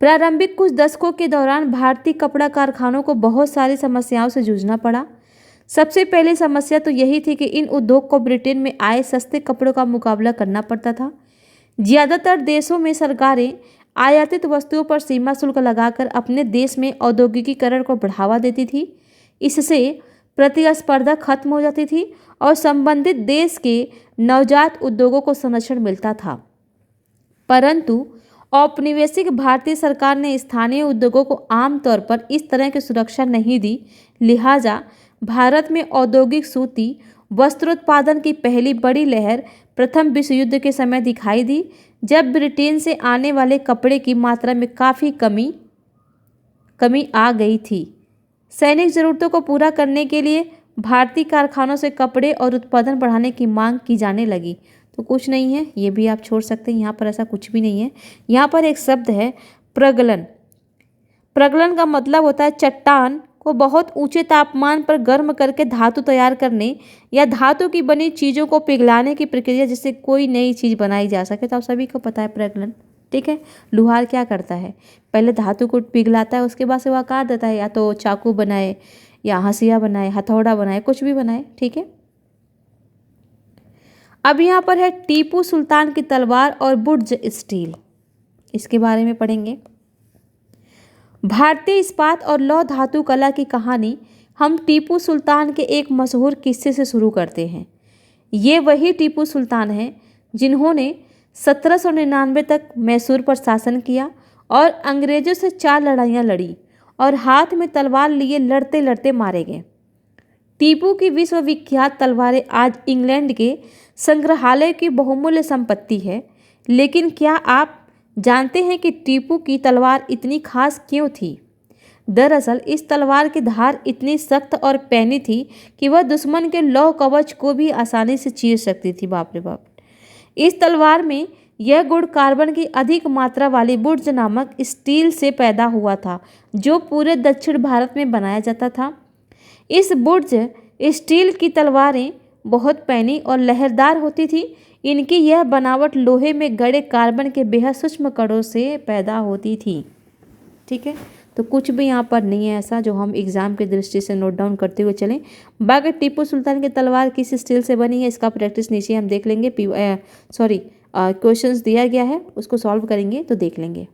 प्रारंभिक कुछ दशकों के दौरान भारतीय कपड़ा कारखानों को बहुत सारी समस्याओं से जूझना पड़ा। सबसे पहली समस्या तो यही थी कि इन उद्योग को ब्रिटेन में आए सस्ते कपड़ों का मुकाबला करना पड़ता था। ज़्यादातर देशों में सरकारें आयातित वस्तुओं पर सीमा शुल्क लगाकर अपने देश में औद्योगिकीकरण को बढ़ावा देती थी। इससे प्रतिस्पर्धा खत्म हो जाती थी और संबंधित देश के नवजात उद्योगों को संरक्षण मिलता था। परंतु औपनिवेशिक भारतीय सरकार ने स्थानीय उद्योगों को आमतौर पर इस तरह की सुरक्षा नहीं दी। लिहाजा भारत में औद्योगिक सूती वस्त्रोत्पादन की पहली बड़ी लहर प्रथम विश्व युद्ध के समय दिखाई दी, जब ब्रिटेन से आने वाले कपड़े की मात्रा में काफ़ी कमी आ गई थी। सैनिक ज़रूरतों को पूरा करने के लिए भारतीय कारखानों से कपड़े और उत्पादन बढ़ाने की मांग की जाने लगी। तो कुछ नहीं है, ये भी आप छोड़ सकते हैं, यहाँ पर ऐसा कुछ भी नहीं है। यहाँ पर एक शब्द है प्रगलन। प्रगलन का मतलब होता है चट्टान को बहुत ऊंचे तापमान पर गर्म करके धातु तैयार करने या धातु की बनी चीज़ों को पिघलाने की प्रक्रिया, जिससे कोई नई चीज़ बनाई जा सके। तो आप सभी को पता है प्रगलन, ठीक है। लुहार क्या करता है? पहले धातु को पिघलाता है, उसके बाद से वो आकार देता है, या तो चाकू बनाए या हंसिया बनाए, हथौड़ा बनाए, कुछ भी बनाए, ठीक है। अब यहाँ पर है टीपू सुल्तान की तलवार और बुर्ज स्टील, इसके बारे में पढ़ेंगे। भारतीय इस्पात और लौह धातु कला की कहानी हम टीपू सुल्तान के एक मशहूर किस्से से शुरू करते हैं। ये वही टीपू सुल्तान हैं जिन्होंने 1799 तक मैसूर पर शासन किया और अंग्रेजों से 4 लड़ाइयाँ लड़ी और हाथ में तलवार लिए लड़ते लड़ते मारे गए। टीपू की विश्वविख्यात तलवारें आज इंग्लैंड के संग्रहालय की बहुमूल्य संपत्ति है। लेकिन क्या आप जानते हैं कि टीपू की तलवार इतनी खास क्यों थी? दरअसल इस तलवार की धार इतनी सख्त और पैनी थी कि वह दुश्मन के लौह कवच को भी आसानी से चीर सकती थी। बाप रे बाप। इस तलवार में यह गुण कार्बन की अधिक मात्रा वाली बुर्ज नामक स्टील से पैदा हुआ था, जो पूरे दक्षिण भारत में बनाया जाता था। इस बुर्ज स्टील की तलवारें बहुत पैनी और लहरदार होती थी। इनकी यह बनावट लोहे में गड़े कार्बन के बेहद सूक्ष्म कणों से पैदा होती थी, ठीक है। तो कुछ भी यहाँ पर नहीं है ऐसा जो हम एग्जाम की दृष्टि से नोट डाउन करते हुए चलें। बाकी टीपू सुल्तान की तलवार किस स्टील से बनी है, इसका प्रैक्टिस नीचे हम देख लेंगे। क्वेश्चंस दिया गया है, उसको सॉल्व करेंगे तो देख लेंगे।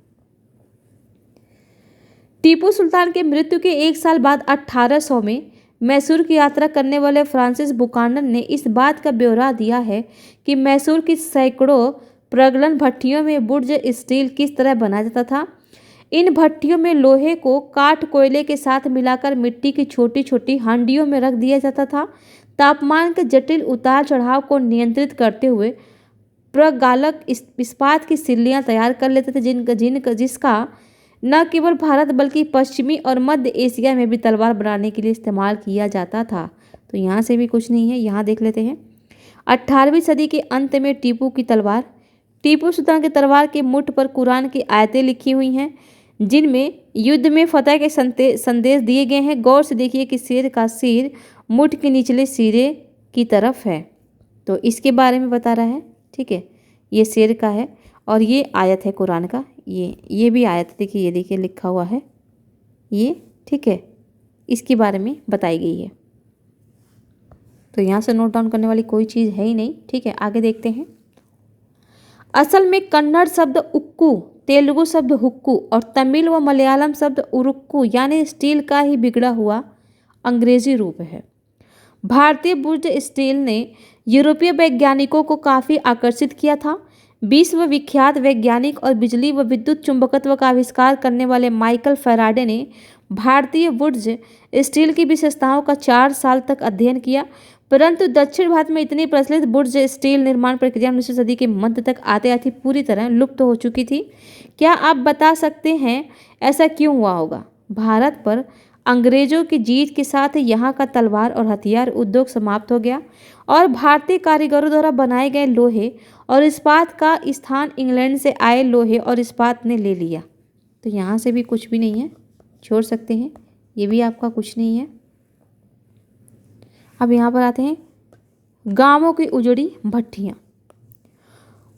टीपू सुल्तान के मृत्यु के 1 साल बाद 1800 में मैसूर की यात्रा करने वाले फ्रांसिस बुकानन ने इस बात का ब्यौरा दिया है कि मैसूर की सैकड़ों प्रगलन भट्टियों में बुर्ज स्टील किस तरह बनाया जाता था। इन भट्टियों में लोहे को काठ कोयले के साथ मिलाकर मिट्टी की छोटी छोटी हांडियों में रख दिया जाता था। तापमान के जटिल उतार चढ़ाव को नियंत्रित करते हुए प्रगालक इस्पात की सिल्लियाँ तैयार कर लेते थे, जिसका न केवल भारत बल्कि पश्चिमी और मध्य एशिया में भी तलवार बनाने के लिए इस्तेमाल किया जाता था। तो यहाँ से भी कुछ नहीं है, यहाँ देख लेते हैं। 18वीं सदी के अंत में टीपू की तलवार। टीपू सुल्तान की तलवार के मुठ पर कुरान की आयतें लिखी हुई हैं, जिनमें युद्ध में फतह के संदेश दिए गए हैं। गौर से देखिए कि शेर का सिर मुठ के निचले सिरे की तरफ है, तो इसके बारे में बता रहा है, ठीक है। ये शेर का है और ये आयत है कुरान का। ये भी आयत देखिए, ये देखिए लिखा हुआ है, ये, ठीक है, इसके बारे में बताई गई है। तो यहाँ से नोट डाउन करने वाली कोई चीज़ है ही नहीं, ठीक है। आगे देखते हैं। असल में कन्नड़ शब्द उक्कू, तेलुगु शब्द हुक्कू और तमिल व मलयालम शब्द उरुक्कू यानी स्टील का ही बिगड़ा हुआ अंग्रेजी रूप है। भारतीय बुर्ज स्टील ने यूरोपीय वैज्ञानिकों को काफ़ी आकर्षित किया था। विश्व विख्यात वैज्ञानिक और बिजली व विद्युत चुंबकत्व का आविष्कार करने वाले माइकल फैराडे ने भारतीय बुर्ज स्टील की विशेषताओं का 4 साल तक अध्ययन किया, परंतु दक्षिण भारत में इतनी प्रचलित बुर्ज स्टील निर्माण प्रक्रिया 19वीं सदी के मध्य तक आते आते पूरी तरह लुप्त हो चुकी थी। क्या आप बता सकते हैं ऐसा क्यों हुआ होगा? भारत पर अंग्रेजों की जीत के साथ यहाँ का तलवार और हथियार उद्योग समाप्त हो गया और भारतीय कारीगरों द्वारा बनाए गए लोहे और इस्पात का स्थान इंग्लैंड से आए लोहे और इस्पात ने ले लिया। तो यहाँ से भी कुछ भी नहीं है, छोड़ सकते हैं, ये भी आपका कुछ नहीं है। अब यहाँ पर आते हैं गांवों की उजड़ी भट्टियाँ।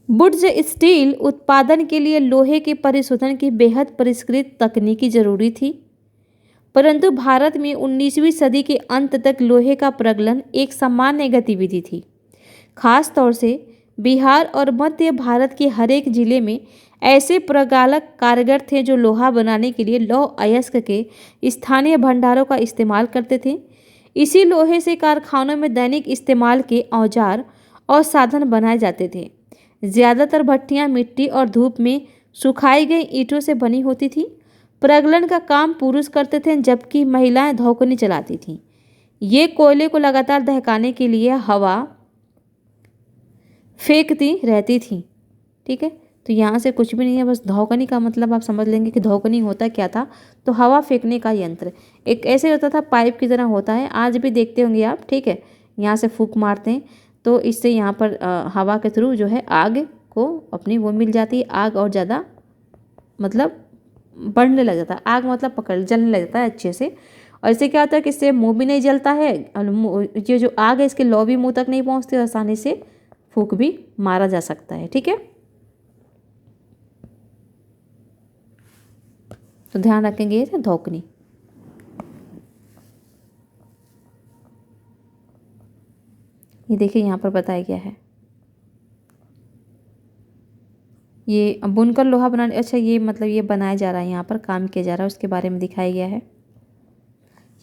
बुर्ज स्टील उत्पादन के लिए लोहे के परिशोधन की बेहद परिष्कृत तकनीकी जरूरी थी, परंतु भारत में 19वीं सदी के अंत तक लोहे का प्रगलन एक सामान्य गतिविधि थी। खास तौर से बिहार और मध्य भारत के हर एक जिले में ऐसे प्रगालक कारीगर थे जो लोहा बनाने के लिए लौह अयस्क के स्थानीय भंडारों का इस्तेमाल करते थे। इसी लोहे से कारखानों में दैनिक इस्तेमाल के औजार और साधन बनाए जाते थे। ज़्यादातर भट्टियाँ मिट्टी और धूप में सुखाई गई ईंटों से बनी होती थी। प्रगलन का काम पुरुष करते थे जबकि महिलाएं धौकनी चलाती थीं। ये कोयले को लगातार दहकाने के लिए हवा फेंकती रहती थी, ठीक है। तो यहाँ से कुछ भी नहीं है, बस धौकनी का मतलब आप समझ लेंगे कि धौकनी होता क्या था। तो हवा फेंकने का यंत्र एक ऐसे होता था, पाइप की तरह होता है, आज भी देखते होंगे आप, ठीक है। यहाँ से फूंक मारते हैं तो इससे यहाँ पर हवा के थ्रू जो है आग को अपनी वो मिल जाती है, आग और ज़्यादा मतलब बढ़ने लग जाता है, आग मतलब पकड़ जलने लग जाता है अच्छे से। और इससे क्या होता है कि इससे मुँह भी नहीं जलता है, ये जो आग है इसके लौ भी मुँह तक नहीं पहुँचती, आसानी से फूंक भी मारा जा सकता है, ठीक है। तो ध्यान रखेंगे ये धौकनी। ये देखिए यहाँ पर बताया गया है, ये बुनकर लोहा बनाने, अच्छा ये मतलब ये बनाया जा रहा है, यहाँ पर काम किया जा रहा है, उसके बारे में दिखाया गया है।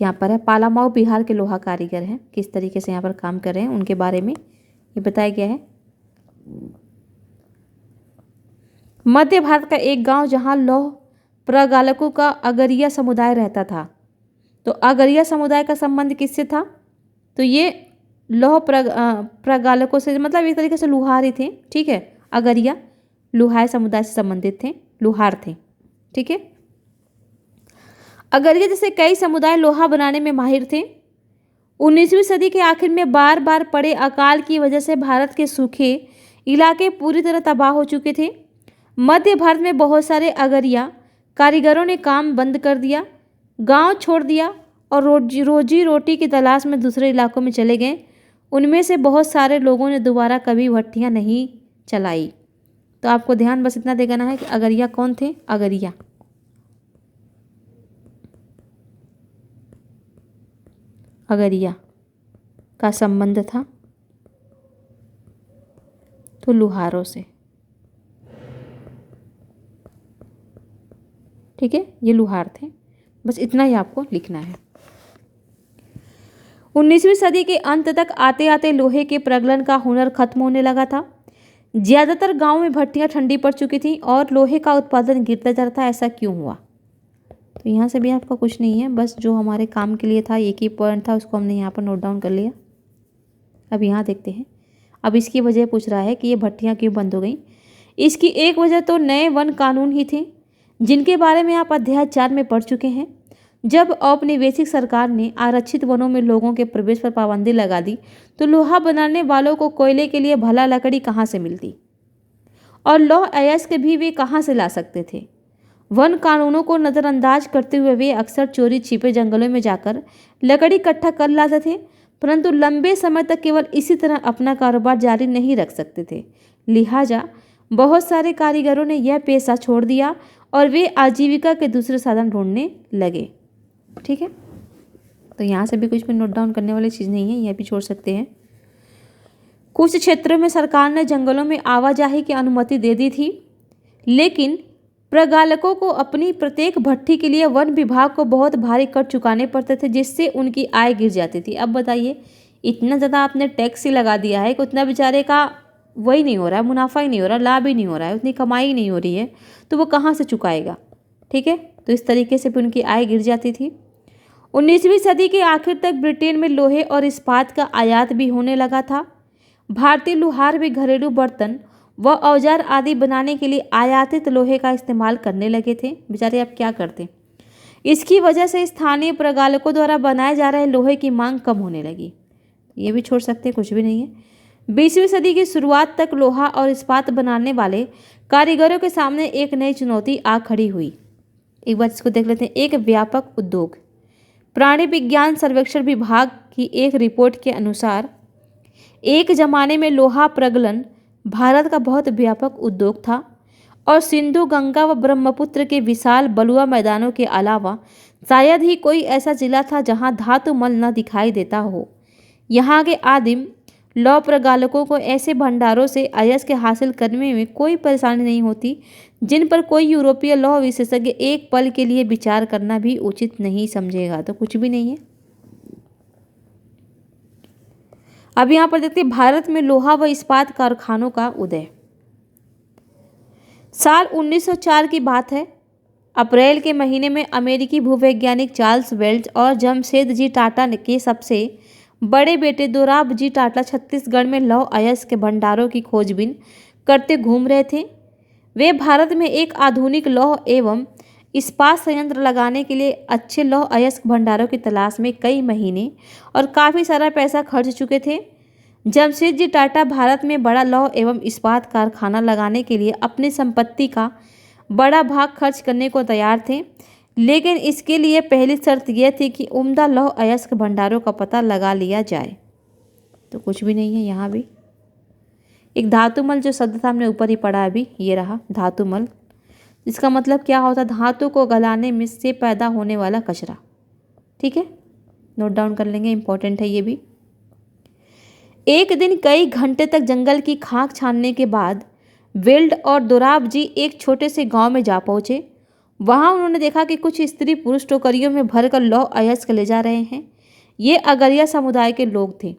यहाँ पर है पालामाऊ बिहार के लोहा कारीगर हैं, किस तरीके से यहाँ पर काम कर रहे हैं उनके बारे में ये बताया गया है। मध्य भारत का एक गांव जहां लौह प्रगालकों का अगरिया समुदाय रहता था। तो अगरिया समुदाय का संबंध किससे था? तो ये लौह प्रगालकों से, मतलब एक तरीके से लुहार ही थे, ठीक है। अगरिया लुहार समुदाय से संबंधित थे, लुहार थे, ठीक है। अगरिया जैसे कई समुदाय लोहा बनाने में माहिर थे। 19वीं सदी के आखिर में बार बार पड़े अकाल की वजह से भारत के सूखे इलाके पूरी तरह तबाह हो चुके थे। मध्य भारत में बहुत सारे अगरिया कारीगरों ने काम बंद कर दिया, गांव छोड़ दिया और रोजी रोटी की तलाश में दूसरे इलाकों में चले गए। उनमें से बहुत सारे लोगों ने दोबारा कभी भट्टियां नहीं चलाई। तो आपको ध्यान बस इतना देना है कि अगरिया कौन थे? अगरिया अगरिया का संबंध था तो लुहारों से, ठीक है। ये लुहार थे, बस इतना ही आपको लिखना है। 19वीं सदी के अंत तक आते आते लोहे के प्रगलन का हुनर खत्म होने लगा था। ज़्यादातर गांवों में भट्टियां ठंडी पड़ चुकी थीं और लोहे का उत्पादन गिरता जा रहा था। ऐसा क्यों हुआ? तो यहाँ से भी आपका कुछ नहीं है, बस जो हमारे काम के लिए था एक ही पॉइंट था, उसको हमने यहाँ पर नोट डाउन कर लिया। अब यहाँ देखते हैं, अब इसकी वजह पूछ रहा है कि ये भट्टियाँ क्यों बंद हो गई। इसकी एक वजह तो नए वन कानून ही थे, जिनके बारे में आप अध्याय 4 में पढ़ चुके हैं। जब औपनिवेशिक सरकार ने आरक्षित वनों में लोगों के प्रवेश पर पाबंदी लगा दी तो लोहा बनाने वालों को कोयले के लिए भला लकड़ी कहाँ से मिलती और लौह अयस्क भी वे कहाँ से ला सकते थे। वन कानूनों को नज़रअंदाज करते हुए वे अक्सर चोरी छिपे जंगलों में जाकर लकड़ी इकट्ठा कर लाते थे, परंतु लंबे समय तक केवल इसी तरह अपना कारोबार जारी नहीं रख सकते थे। लिहाजा बहुत सारे कारीगरों ने यह पेशा छोड़ दिया और वे आजीविका के दूसरे साधन ढूंढने लगे। ठीक है, तो यहाँ से भी कुछ भी नोट डाउन करने वाली चीज़ नहीं है, यह भी छोड़ सकते हैं। कुछ क्षेत्रों में सरकार ने जंगलों में आवाजाही की अनुमति दे दी थी, लेकिन प्रगालकों को अपनी प्रत्येक भट्ठी के लिए वन विभाग को बहुत भारी कर चुकाने पड़ते थे, जिससे उनकी आय गिर जाती थी। अब बताइए, इतना ज़्यादा आपने टैक्स ही लगा दिया है कि उतना बेचारे का वही नहीं हो रहा है, मुनाफा ही नहीं हो रहा, लाभ ही नहीं हो रहा है, उतनी कमाई ही नहीं हो रही है, तो वो कहाँ से चुकाएगा। ठीक है, तो इस तरीके से भी उनकी आय गिर जाती थी। 19वीं सदी के आखिर तक ब्रिटेन में लोहे और इस्पात का आयात भी होने लगा था। भारतीय लुहार भी घरेलू बर्तन व औजार आदि बनाने के लिए आयातित लोहे का इस्तेमाल करने लगे थे। बेचारे अब क्या करते। इसकी वजह से स्थानीय प्रगालकों द्वारा बनाए जा रहे लोहे की मांग कम होने लगी। ये भी छोड़ सकते हैं, कुछ भी नहीं है। 20वीं सदी की शुरुआत तक लोहा और इस्पात बनाने वाले कारीगरों के सामने एक नई चुनौती आ खड़ी हुई। एक बार इसको देख लेते हैं। एक व्यापक उद्योग। प्राणी विज्ञान सर्वेक्षण विभाग की एक रिपोर्ट के अनुसार एक जमाने में लोहा प्रगलन भारत का बहुत व्यापक उद्योग था और सिंधु, गंगा व ब्रह्मपुत्र के विशाल बलुआ मैदानों के अलावा शायद ही कोई ऐसा जिला था जहां धातु मल न दिखाई देता हो। यहाँ के आदिम लौह प्रगालकों को ऐसे भंडारों से अयस्क हासिल करने में कोई परेशानी नहीं होती, जिन पर कोई यूरोपीय लौह विशेषज्ञ एक पल के लिए विचार करना भी उचित नहीं समझेगा। तो कुछ भी नहीं है। अब यहाँ पर देखते हैं भारत में लोहा व इस्पात कारखानों का उदय। साल 1904 की बात है। अप्रैल के महीने में अमेरिकी भूवैज्ञानिक चार्ल्स वेल्च और जमशेदजी टाटा के सबसे बड़े बेटे दोराबजी टाटा छत्तीसगढ़ में लौह अयस्क के भंडारों की खोजबीन करते घूम रहे थे। वे भारत में एक आधुनिक लौह एवं इस्पात संयंत्र लगाने के लिए अच्छे लौह अयस्क भंडारों की तलाश में कई महीने और काफ़ी सारा पैसा खर्च चुके थे। जमशेदजी टाटा भारत में बड़ा लौह एवं इस्पात कारखाना लगाने के लिए अपनी संपत्ति का बड़ा भाग खर्च करने को तैयार थे, लेकिन इसके लिए पहली शर्त यह थी कि उम्दा लौह अयस्क भंडारों का पता लगा लिया जाए। तो कुछ भी नहीं है यहाँ भी। एक धातुमल जो शब्द था हमने ऊपर ही पढ़ा, अभी ये रहा धातुमल। इसका मतलब क्या होता है? धातु को गलाने में से पैदा होने वाला कचरा। ठीक है, नोट डाउन कर लेंगे, इंपॉर्टेंट है ये भी। एक दिन कई घंटे तक जंगल की खाक छानने के बाद वेल्ड और दोराब जी एक छोटे से गांव में जा पहुंचे। वहां उन्होंने देखा कि कुछ स्त्री पुरुष टोकरियों में भरकर लौह अयस्क ले जा रहे हैं। ये अगरिया समुदाय के लोग थे।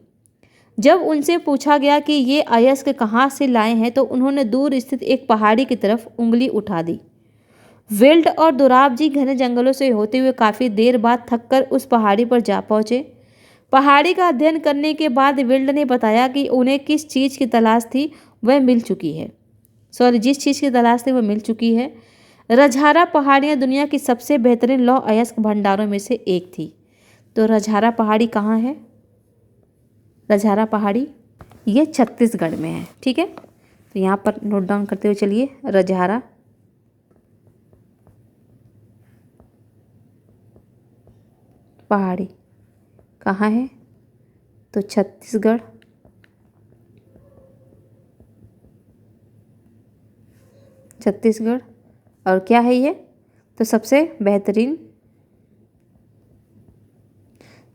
जब उनसे पूछा गया कि ये अयस्क कहाँ से लाए हैं, तो उन्होंने दूर स्थित एक पहाड़ी की तरफ उंगली उठा दी। वेल्ड और दोराब जी घने जंगलों से होते हुए काफ़ी देर बाद थककर उस पहाड़ी पर जा पहुँचे। पहाड़ी का अध्ययन करने के बाद वेल्ड ने बताया कि उन्हें किस चीज़ की तलाश थी वह मिल चुकी है। जिस चीज़ की तलाश थी वह मिल चुकी है। रजहारा पहाड़ियाँ दुनिया की सबसे बेहतरीन लौह अयस्क भंडारों में से एक थी। तो रजहारा पहाड़ी कहाँ है? रजहारा पहाड़ी ये छत्तीसगढ़ में है। ठीक है, तो यहाँ पर नोट डाउन करते हुए चलिए। रजहारा पहाड़ी कहाँ है? तो छत्तीसगढ़। छत्तीसगढ़। और क्या है ये? तो सबसे बेहतरीन,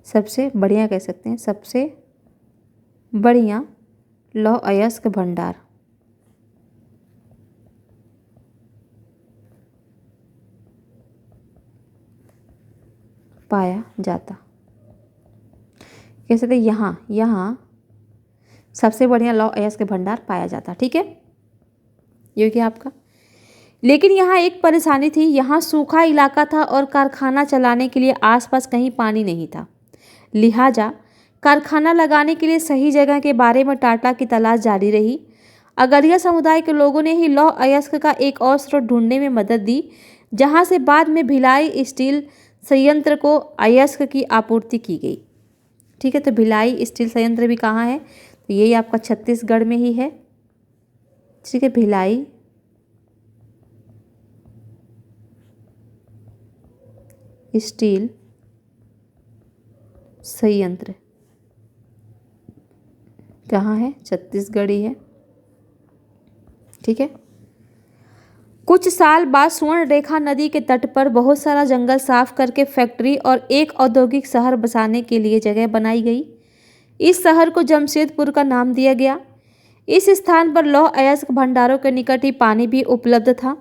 सबसे बढ़िया कह सकते हैं, सबसे बढ़िया लौह अयस्क भंडार पाया जाता। कह सकते यहाँ सबसे बढ़िया लौह अयस्क भंडार पाया जाता। ठीक है, ये क्या आपका। लेकिन यहाँ एक परेशानी थी। यहाँ सूखा इलाका था और कारखाना चलाने के लिए आसपास कहीं पानी नहीं था। लिहाजा कारखाना लगाने के लिए सही जगह के बारे में टाटा की तलाश जारी रही। अगरिया समुदाय के लोगों ने ही लौह अयस्क का एक और स्रोत ढूंढने में मदद दी, जहाँ से बाद में भिलाई स्टील संयंत्र को अयस्क की आपूर्ति की गई। ठीक है, तो भिलाई स्टील संयंत्र भी कहाँ है? तो यही आपका छत्तीसगढ़ में ही है। ठीक है, भिलाई स्टील संयंत्र कहाँ है? छत्तीसगढ़ ही है। ठीक है, कुछ साल बाद सुवर्णरेखा नदी के तट पर बहुत सारा जंगल साफ करके फैक्ट्री और एक औद्योगिक शहर बसाने के लिए जगह बनाई गई। इस शहर को जमशेदपुर का नाम दिया गया। इस स्थान पर लौह अयस्क भंडारों के निकट ही पानी भी उपलब्ध था।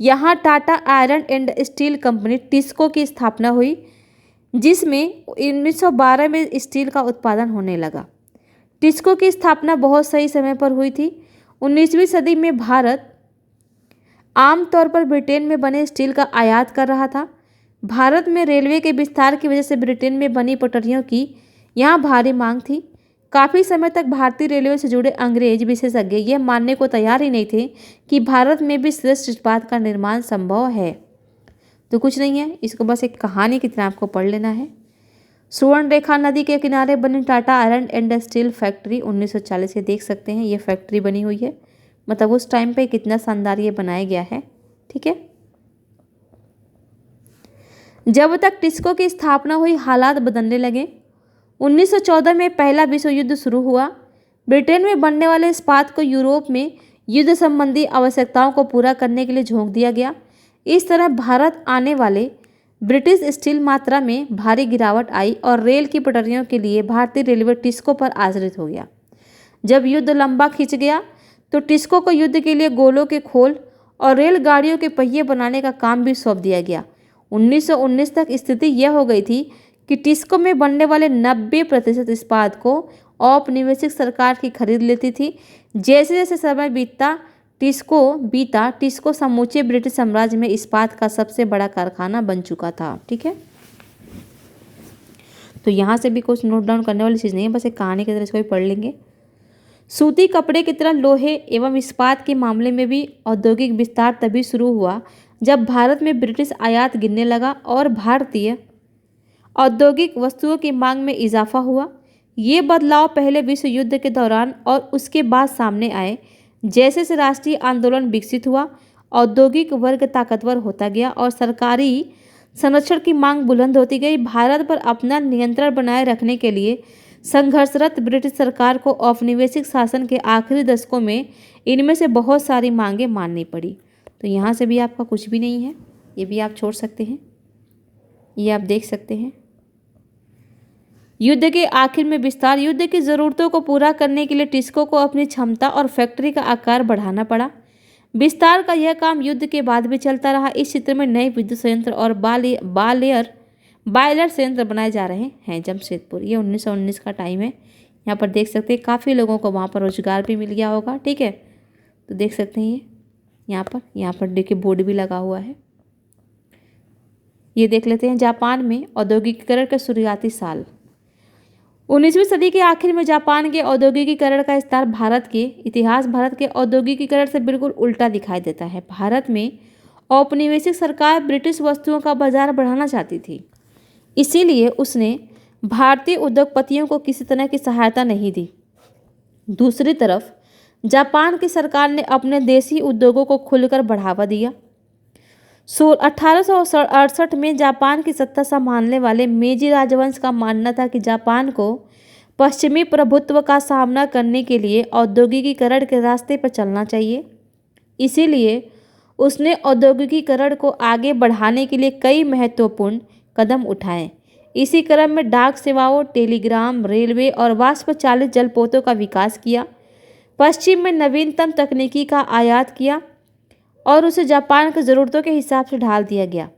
यहाँ Tata iron and steel company TISCO की स्थापना हुई, जिसमें 1912 में स्टील का उत्पादन होने लगा। टिस्को की स्थापना बहुत सही समय पर हुई थी। 19वीं सदी में भारत आमतौर पर ब्रिटेन में बने स्टील का आयात कर रहा था। भारत में रेलवे के विस्तार की वजह से ब्रिटेन में बनी पटरियों की यहाँ भारी मांग थी। काफ़ी समय तक भारतीय रेलवे से जुड़े अंग्रेज विशेषज्ञ यह मानने को तैयार ही नहीं थे कि भारत में भी श्रेष्ठ इस्पात का निर्माण संभव है। तो कुछ नहीं है, इसको बस एक कहानी की तरह आपको पढ़ लेना है। सुवर्णरेखा नदी के किनारे बनी Tata iron and steel factory 1940 के देख सकते हैं, ये फैक्ट्री बनी हुई है। मतलब उस टाइम पे कितना शानदार ये बनाया गया है। ठीक है, जब तक टिस्को की स्थापना हुई हालात बदलने लगे। 1914 में पहला विश्व युद्ध शुरू हुआ। ब्रिटेन में बनने वाले इस्पात को यूरोप में युद्ध संबंधी आवश्यकताओं को पूरा करने के लिए झोंक दिया गया। इस तरह भारत आने वाले ब्रिटिश स्टील मात्रा में भारी गिरावट आई और रेल की पटरियों के लिए भारतीय रेलवे टिस्को पर आश्रित हो गया। जब युद्ध लंबा खिंच गया तो टिस्को को युद्ध के लिए गोलों के खोल और रेलगाड़ियों के पहिए बनाने का काम भी सौंप दिया गया। 1919 तक स्थिति यह हो गई थी कि टिस्को में बनने वाले 90% इस्पात को औपनिवेशिक सरकार की खरीद लेती थी। जैसे जैसे समय टिस्को समूचे ब्रिटिश साम्राज्य में इस्पात का सबसे बड़ा कारखाना बन चुका था। ठीक है, तो यहाँ से भी कुछ नोट डाउन करने वाली चीज़ नहीं है, बस एक कहानी की तरह इसको भी पढ़ लेंगे। सूती कपड़े की तरह लोहे एवं इस्पात के मामले में भी औद्योगिक विस्तार तभी शुरू हुआ जब भारत में ब्रिटिश आयात गिरने लगा और भारतीय औद्योगिक वस्तुओं की मांग में इजाफा हुआ। ये बदलाव पहले विश्व युद्ध के दौरान और उसके बाद सामने आए। जैसे से राष्ट्रीय आंदोलन विकसित हुआ, औद्योगिक वर्ग ताकतवर होता गया और सरकारी संरक्षण की मांग बुलंद होती गई। भारत पर अपना नियंत्रण बनाए रखने के लिए संघर्षरत ब्रिटिश सरकार को औपनिवेशिक शासन के आखिरी दशकों में इनमें से बहुत सारी मांगें माननी पड़ी। तो यहाँ से भी आपका कुछ भी नहीं है, ये भी आप छोड़ सकते हैं, ये आप देख सकते हैं। युद्ध के आखिर में विस्तार। युद्ध की ज़रूरतों को पूरा करने के लिए टिस्को को अपनी क्षमता और फैक्ट्री का आकार बढ़ाना पड़ा। विस्तार का यह काम युद्ध के बाद भी चलता रहा। इस क्षेत्र में नए विद्युत संयंत्र और बॉयलर संयंत्र बनाए जा रहे हैं। जमशेदपुर, ये 1919 का टाइम है। यहाँ पर देख सकते हैं काफ़ी लोगों को वहाँ पर रोजगार भी मिल गया होगा। ठीक है, तो देख सकते हैं ये यहाँ पर देखिए बोर्ड भी लगा हुआ है। ये देख लेते हैं जापान में औद्योगिकीकरण के शुरुआती साल। 19वीं सदी के आखिर में जापान के औद्योगिकीकरण का विस्तार। भारत के औद्योगिकीकरण से बिल्कुल उल्टा दिखाई देता है। भारत में औपनिवेशिक सरकार ब्रिटिश वस्तुओं का बाजार बढ़ाना चाहती थी, इसीलिए उसने भारतीय उद्योगपतियों को किसी तरह की सहायता नहीं दी। दूसरी तरफ जापान की सरकार ने अपने देसी उद्योगों को खुलकर बढ़ावा दिया। 1868 में जापान की सत्ता संभालने वाले मेजी राजवंश का मानना था कि जापान को पश्चिमी प्रभुत्व का सामना करने के लिए औद्योगिकीकरण के रास्ते पर चलना चाहिए। इसीलिए उसने औद्योगिकीकरण को आगे बढ़ाने के लिए कई महत्वपूर्ण कदम उठाए। इसी क्रम में डाक सेवाओं, टेलीग्राम, रेलवे और वाष्प चालित जलपोतों का विकास किया। पश्चिम में नवीनतम तकनीकी का आयात किया और उसे जापान की ज़रूरतों के हिसाब से ढाल दिया गया।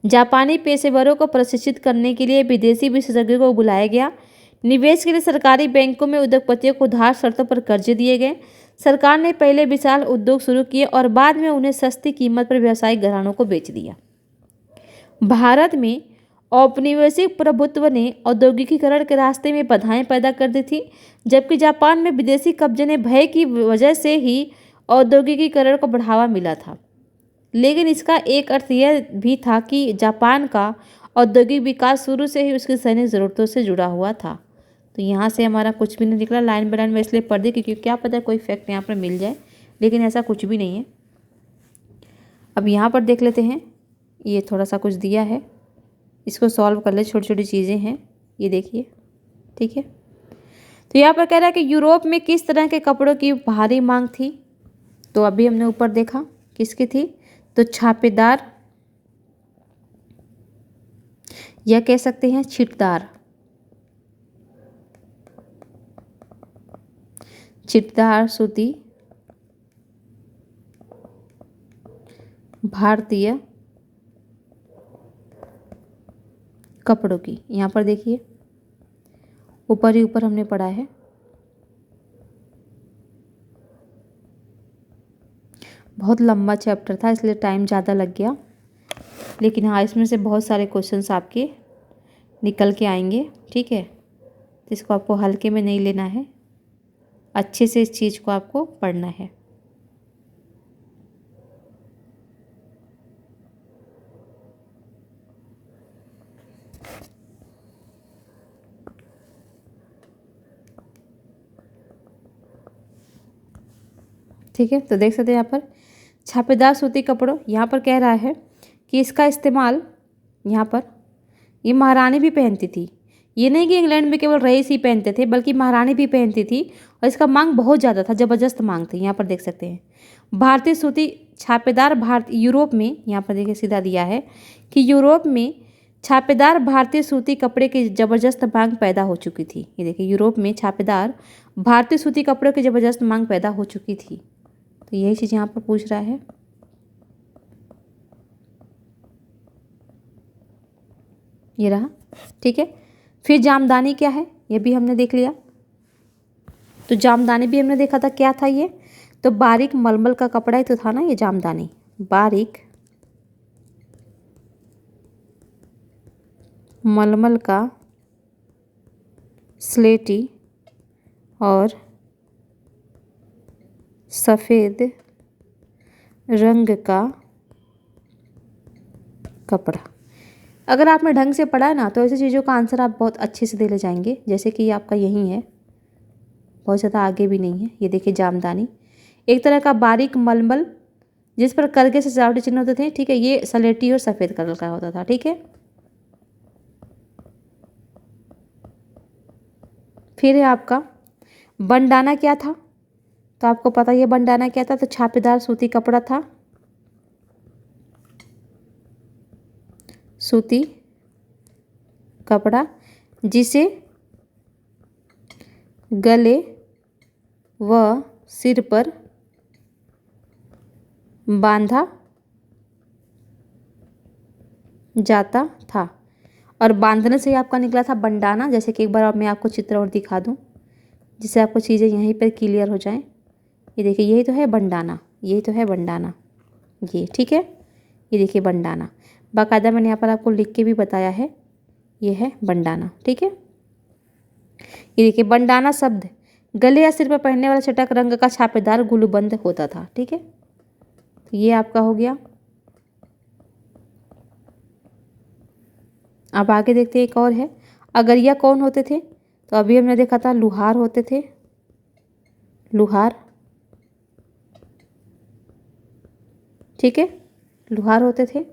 जापानी पेशेवरों को प्रशिक्षित करने के लिए विदेशी विशेषज्ञों को बुलाया गया। निवेश के लिए सरकारी बैंकों में उद्योगपतियों को उधार शर्तों पर कर्जे दिए गए। सरकार ने पहले विशाल उद्योग शुरू किए और बाद में उन्हें सस्ती कीमत पर व्यावसायिक घरानों को बेच दिया। भारत में औपनिवेशिक प्रभुत्व ने औद्योगिकीकरण के रास्ते में बाधाएं पैदा कर दी थी, जबकि जापान में विदेशी कब्जे ने भय की वजह से ही औद्योगिकीकरण को बढ़ावा मिला था। लेकिन इसका एक अर्थ यह भी था कि जापान का औद्योगिक विकास शुरू से ही उसकी सैनिक ज़रूरतों से जुड़ा हुआ था। तो यहाँ से हमारा कुछ भी नहीं निकला, लाइन बाय लाइन में इसलिए पढ़ दी क्योंकि क्या पता कोई फैक्ट यहाँ पर मिल जाए, लेकिन ऐसा कुछ भी नहीं है। अब यहाँ पर देख लेते हैं, ये थोड़ा सा कुछ दिया है, इसको सॉल्व कर ले। छोटी छोटी चीज़ें हैं, ये देखिए। ठीक है, तो यहाँ पर कह रहा है कि यूरोप में किस तरह के कपड़ों की भारी मांग थी। तो अभी हमने ऊपर देखा किसकी थी? तो छापेदार या कह सकते हैं छिटदार, छिटदार सूती भारतीय कपड़ों की। यहाँ पर देखिए ऊपर ही ऊपर हमने पढ़ा है। बहुत लंबा चैप्टर था इसलिए टाइम ज़्यादा लग गया, लेकिन हाँ इसमें से बहुत सारे क्वेश्चंस आपके निकल के आएंगे। ठीक है, तो इसको आपको हल्के में नहीं लेना है, अच्छे से इस चीज़ को आपको पढ़ना है। ठीक है, तो देख सकते हैं यहाँ पर छापेदार सूती कपड़ों, यहाँ पर कह रहा है कि इसका इस्तेमाल यहाँ पर ये महारानी भी पहनती थी। ये नहीं कि इंग्लैंड में केवल रईस ही पहनते थे, बल्कि महारानी भी पहनती थी और इसका मांग बहुत ज़्यादा था, ज़बरदस्त मांग थी। यहाँ पर देख सकते हैं भारतीय सूती छापेदार यूरोप में, यहाँ पर देखिए सीधा दिया है कि यूरोप में छापेदार भारतीय सूती कपड़े की ज़बरदस्त मांग पैदा हो चुकी थी। ये देखिए यूरोप में छापेदार भारतीय सूती कपड़ों की ज़बरदस्त मांग पैदा हो चुकी थी। तो यही चीज़ यहाँ पर पूछ रहा है। ये रहा। ठीक है, फिर जामदानी क्या है ये भी हमने देख लिया। तो जामदानी भी हमने देखा था, क्या था ये? तो बारीक मलमल का कपड़ा ही तो था ना ये जामदानी, बारीक मलमल का स्लेटी और सफ़ेद रंग का कपड़ा। अगर आपने ढंग से पढ़ा है ना तो ऐसी चीज़ों का आंसर आप बहुत अच्छे से दे ले जाएंगे। जैसे कि ये आपका यही है, बहुत ज़्यादा आगे भी नहीं है। ये देखिए जामदानी एक तरह का बारीक मलमल जिस पर करके से सजावटी चिन्ह होते थे। ठीक है, ये सलेटी और सफ़ेद कलर का होता था। ठीक है, फिर है आपका बंडाना। क्या था? तो आपको पता है बंडाना क्या था? तो छापेदार सूती कपड़ा था, सूती कपड़ा जिसे गले व सिर पर बांधा जाता था। और बांधने से ही आपका निकला था बंडाना। जैसे कि एक बार मैं आपको चित्र और दिखा दूं जिससे आपको चीज़ें यहीं पर क्लियर हो जाएं। ये देखिए यही तो है बंडाना, यही तो है बंडाना ये। ठीक है, ये देखिए बंडाना, बाकायदा मैंने यहाँ पर आपको लिख के भी बताया है, ये है बंडाना। ठीक है, ये देखिए बंडाना शब्द गले या सिर पर पहनने वाला चटक रंग का छापेदार गुलबंद होता था। ठीक है, तो ये आपका हो गया। अब आगे देखते हैं, एक और है अगरिया कौन होते थे? तो अभी हमने देखा था लुहार होते थे, लुहार। ठीक है, लुहार होते थे।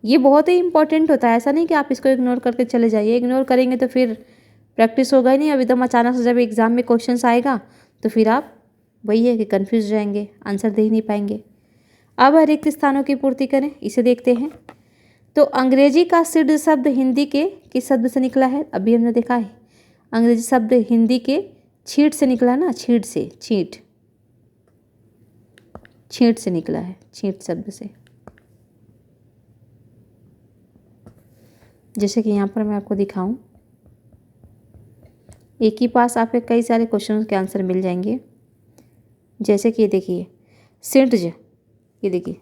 ये बहुत ही इंपॉर्टेंट होता है, ऐसा नहीं कि आप इसको इग्नोर करके चले जाइए। इग्नोर करेंगे तो फिर प्रैक्टिस होगा ही नहीं। अब एकदम अचानक से जब एग्ज़ाम में क्वेश्चंस आएगा तो फिर आप वही है कि कन्फ्यूज हो जाएंगे, आंसर दे ही नहीं पाएंगे। अब रिक्त स्थानों की पूर्ति करें, इसे देखते हैं। तो अंग्रेजी का सिद्ध शब्द हिंदी के किस शब्द से निकला है? अभी हमने देखा है अंग्रेजी शब्द हिंदी के छींट से निकला ना, छींट से, छींट, छींट से निकला है, छींट शब्द से। जैसे कि यहाँ पर मैं आपको दिखाऊं, एक ही पास आपके कई सारे क्वेश्चन के आंसर मिल जाएंगे। जैसे कि ये देखिए सिंटज, ये देखिए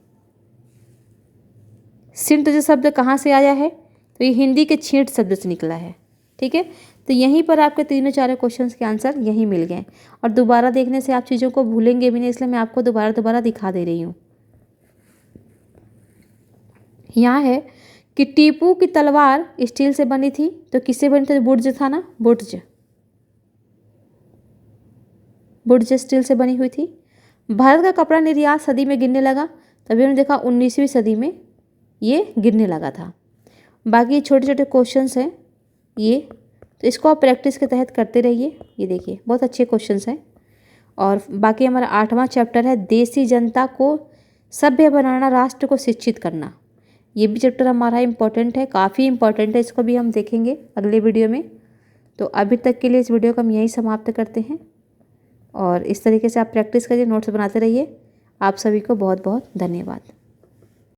सिंटज शब्द कहाँ से आया है? तो ये हिंदी के छींट शब्द से निकला है। ठीक है, तो यहीं पर आपके तीनों चारों क्वेश्चंस के आंसर यहीं मिल गए। और दोबारा देखने से आप चीज़ों को भूलेंगे भी नहीं, इसलिए मैं आपको दोबारा दिखा दे रही हूँ। यहाँ है कि टीपू की तलवार स्टील से बनी थी, तो किससे बनी थी? बुर्ज था ना, बुर्ज, बुर्ज स्टील से बनी हुई थी। भारत का कपड़ा निर्यात सदी में गिरने लगा, तभी हमने देखा 19वीं सदी में ये गिरने लगा था। बाकी छोटे छोटे क्वेश्चंस हैं ये, तो इसको आप प्रैक्टिस के तहत करते रहिए। ये देखिए बहुत अच्छे क्वेश्चंस हैं। और बाकी हमारा 8वां चैप्टर है देसी जनता को सभ्य बनाना, राष्ट्र को शिक्षित करना। ये भी चैप्टर हमारा इम्पोर्टेंट है, काफ़ी इम्पोर्टेंट है, इसको भी हम देखेंगे अगले वीडियो में। तो अभी तक के लिए इस वीडियो को हम यहीं समाप्त करते हैं और इस तरीके से आप प्रैक्टिस करिए, नोट्स बनाते रहिए। आप सभी को बहुत बहुत धन्यवाद।